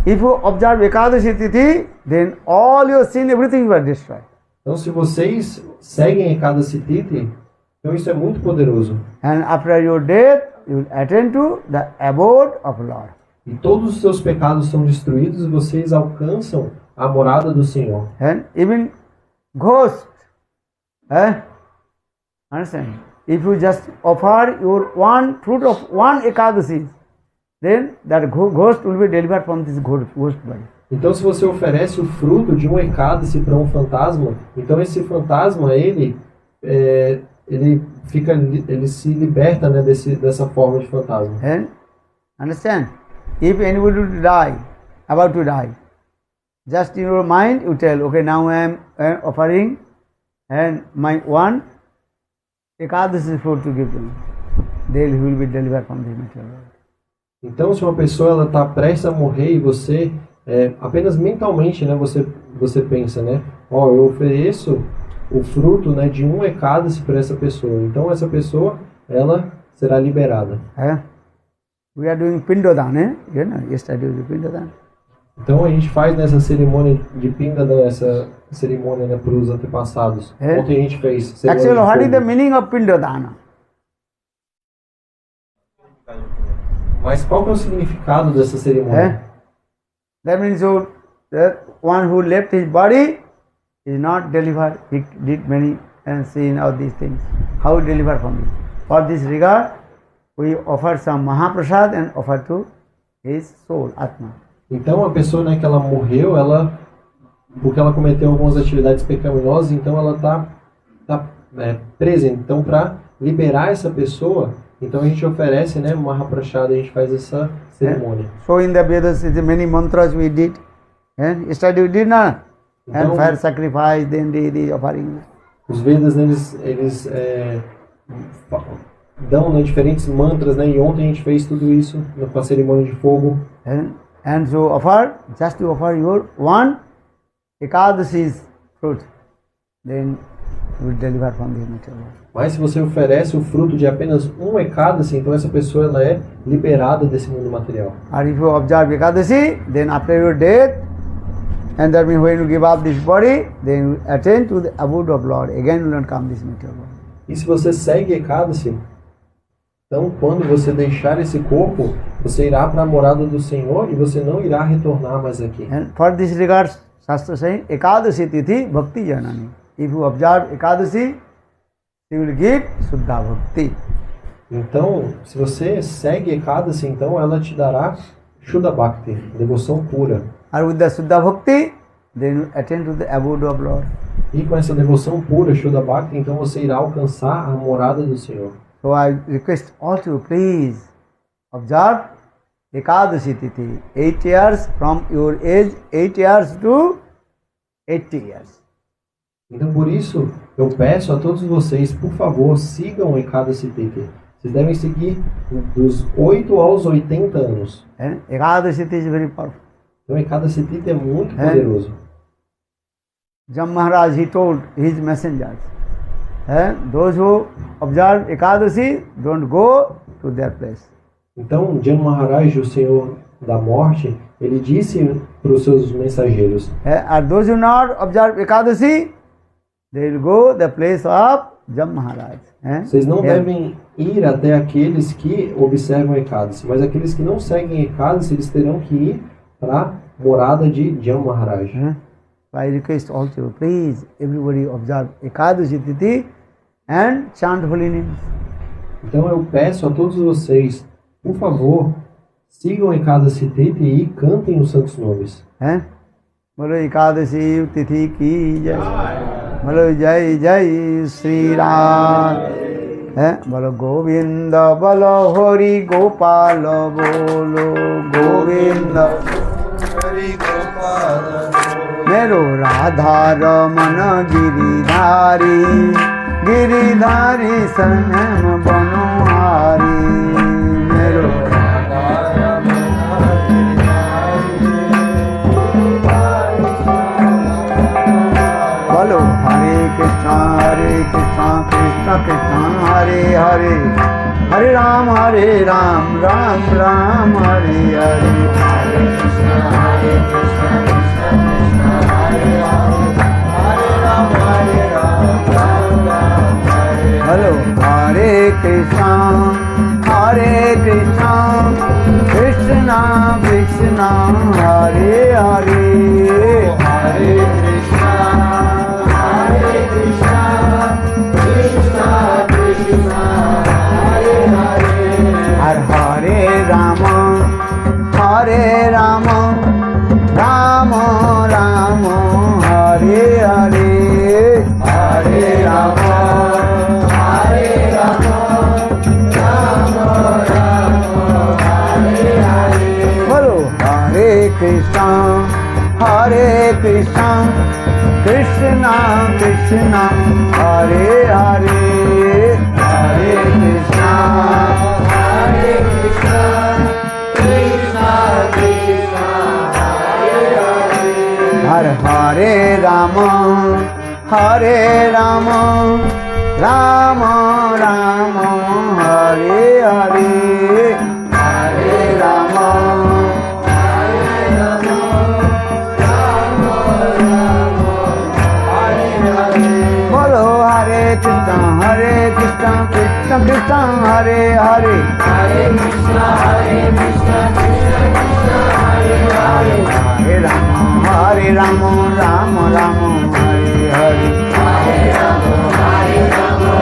If you observe Ekadasi Tithi, then all your sin, everything will destroy. Então se vocês seguem Ekadasi Tithi, então isso é muito poderoso. And after your death, you will attend to the abode of Lord. E todos os seus pecados são destruídos e vocês alcançam a morada do Senhor. And even ghost, understand? If you just offer your one fruit of one Ekadasi, then that ghost will be delivered from this ghost body. Então se você oferece o fruto de um Ekadasi para um fantasma, então esse fantasma ele se liberta, né, dessa forma de fantasma. And understand? If anybody will die, about to die, just in your mind you tell, okay, now I am offering and my one Ekadasi fruit to give them. They will be delivered from the material world. Então se uma pessoa ela está prestes a morrer e você apenas mentalmente, né, você pensa, né, eu ofereço o fruto, né, de um Ekadasi para essa pessoa. Então essa pessoa ela será liberada. We are doing Pindodan, you know, yesterday we did Pindodan. Então a gente faz nessa cerimônia de Pingadana, essa cerimônia, né, para os antepassados. Ontem a gente fez cerimônia Actually, what de is the fogo. meaning of Pindadana? Mas qual que é o significado dessa cerimônia? That means that one who left his body is not delivered. He did many and seen all these things. How deliver from it? For this regard, we offer some Mahaprasad and offer to his soul, Atma. Então a pessoa, né, que ela morreu, porque ela cometeu algumas atividades pecaminosas, então ela tá presa. Então para liberar essa pessoa, então a gente oferece, né, Mahaprasad, a gente faz essa cerimônia. So in the Vedas, many mantras we did, and yesterday we did not. And Então, fire sacrifice, then the offering. os Vedas, né, eles dão, né, diferentes mantras, né, e ontem a gente fez tudo isso com a cerimônia de fogo. And so offer, just to offer your one Ekadashi's fruit, then you will deliver from the material world. Mas se você oferece o fruto de apenas um Ekadasi, então essa pessoa ela é liberada desse mundo material. Or if you observe Ekadashi, then after your death, and that means when you give up this body, then you attain to the abode of Lord. Again you will not come this material world. E se você segue Ekadasi, então quando você deixar esse corpo, você irá para a morada do Senhor e você não irá retornar mais aqui. And for this regard, Shastra saying, Ekadashi tithi bhakti janani. If you observe Ekadashi, you will give Suddha Bhakti. Então, se você segue Ekadasi, então ela te dará Shuddha Bhakti, devoção pura. And with the Suddha Bhakti, then you attain to the abode of Lord. E com essa devoção pura, Shuddha Bhakti, então você irá alcançar a morada do Senhor. So I request all to please observe Ekadashi Tithi, 8 years from your age, 8 years to 80 years. Então, por isso, eu peço a todos vocês, por favor, sigam o Ekadasi Tithi. Vocês devem seguir dos 8 aos 80 anos. And Ekadashi Tithi is very powerful. Então, o Ekadasi Tithi é muito poderoso. Jam Maharaj, he told his messengers, those who observe Ekadashi don't go to their place. Então, Jan Maharaj, o Senhor da Morte, ele disse para os seus mensageiros, And those who not observe Ekadashi, they will go the place of Jam Maharaj. vocês não devem ir até aqueles que observam Ekadasi, mas aqueles que não seguem Ekadasi, eles terão que ir para a morada de Jan Maharaj. I request also, please, everybody observe Ekadashi Tithi and chant holy names. Então eu peço a todos vocês, por favor, sigam Ekadasi Tithi e cantem os santos nomes. Bolo Ekadashi Tithi ki jai. Bolo jai jai Sri Ram. Bolo Govinda, bolo Hari Gopala, bolo Govinda. Hari Gopala. Mero Radha Ramana Giridhari, Giridhari Sanam Banwari. Mero Radha Ramana Giridhari. Bolo Hare Krishna, Krishna Krishna, Hare Hare, Hare Ram, Ram Ram, Hare Hare. Hare Krishna, Krishna Krishna, Hare Hare, Hare Ram, Ram Ram, Hare Hare. Hello, Hare Krishna, Krishna Krishna, Hare Hare, Hare Krishna, Krishna Krishna, Hare Hare, Hare Rama, Rama Rama, Hare Hare, Hare Rama, Rama Rama, Hare Hare. Bolo Hare Krishna, Krishna Krishna, Hare Hare, Hare Krishna, Krishna Krishna, Hare Hare. Hare Rama, Rama Rama, Hare Hare, Hare Rama, Krishna Krishna Hare Hare Hare Krishna Krishna Hare Hare Hare Rama Rama Rama Hare Hare Hare Rama Hare Rama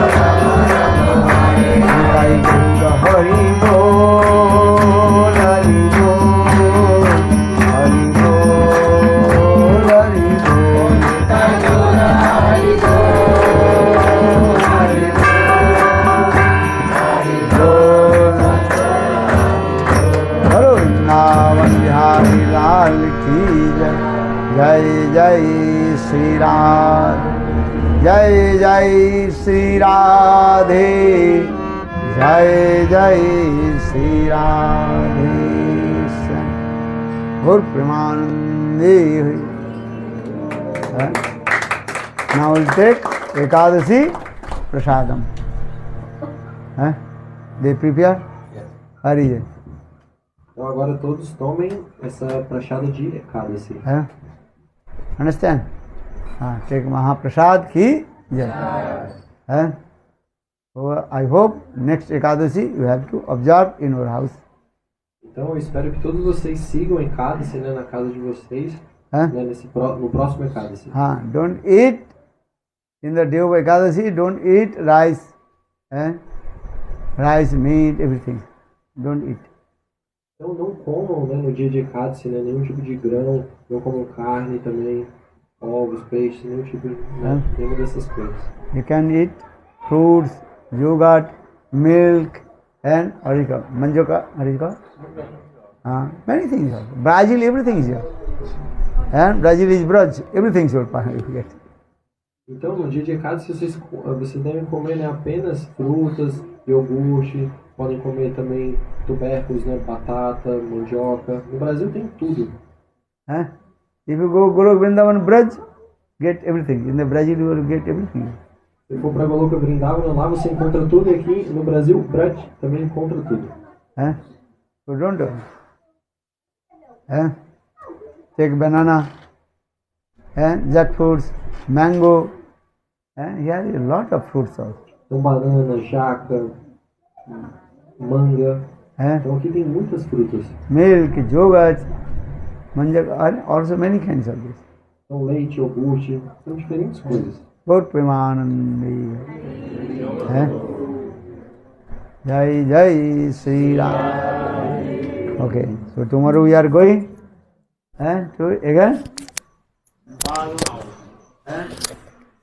Hare Hare Bol Hari Bol Hari Bol Hari Bol Hari Bol Hari Bol Vrindavan Bihari Lal ki jai jai Shri Radhe jai jai Shri Radhe jai jai Shri Radhe Gaur Premanande. Now we'll take Ekadasi Prasadam. They prepare? Hurry. Então agora todos tomem essa prachada de Ekadasi. Understand? Take Mahaprasad ki jai. So I hope next Ekadasi you have to observe in your house. Então eu espero que todos vocês sigam Ekadasi, né, na casa de vocês, né, no próximo Ekadasi. Don't eat in the day of Ekadasi, don't eat rice, rice, meat, everything. Don't eat. Então não comam, né, no dia de Ekadasi, né, nenhum tipo de grão, não comam carne também, ovos, peixes, nenhum tipo de, nenhuma dessas coisas. You can eat fruits, yogurt, milk, and manjoka, many things. Brazil, everything is here. And Brazil is Braj, everything is your you get. Então, no dia de Ekadasi, vocês devem comer, né, apenas frutas, iogurte, podem comer também tubérculos, né, batata, mandioca. No Brasil tem tudo. If you go Golok Vrindavan Braj, get everything. In the Brazil you will get everything. Se for para Goloka Vrindavan, lá você encontra tudo, e aqui no Brasil, Braj também encontra tudo. So don't take banana, jackfruits, mango. Here is a lot of fruits also. Então, banana, jaca, manga. Então aqui tem muitas frutas. Milk, yogurt, manjaka, also many kinds of this. Então leite, iogurte, são diferentes coisas. Gaur Premanande. Jai Jai Shri Ram. Okay, so tomorrow we are going to again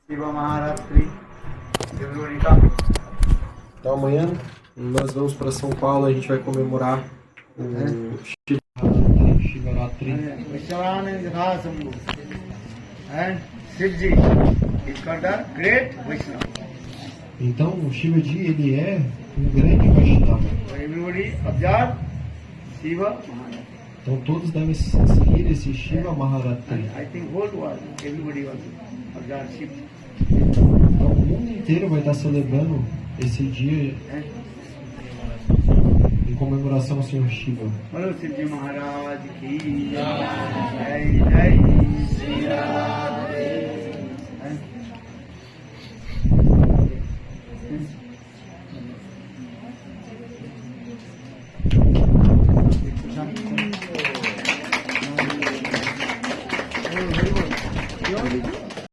Shiva Maharatri. Everybody come. Então amanhã nós vamos para São Paulo, a gente vai comemorar o Shivaratri. Vishwanand Ghasambu. And Shivji is called a great Vaishnava. Então o Shivaji, ele é um grande Vaishnava. So everybody observe Shiva Maharatri. Então todos devem seguir esse Shiva Maharatri. I think whole world, everybody will observe Shiva. Então o mundo inteiro vai estar celebrando esse dia em comemoração ao Senhor Shiva. Bolo Shivji Maharaj ki jai jai.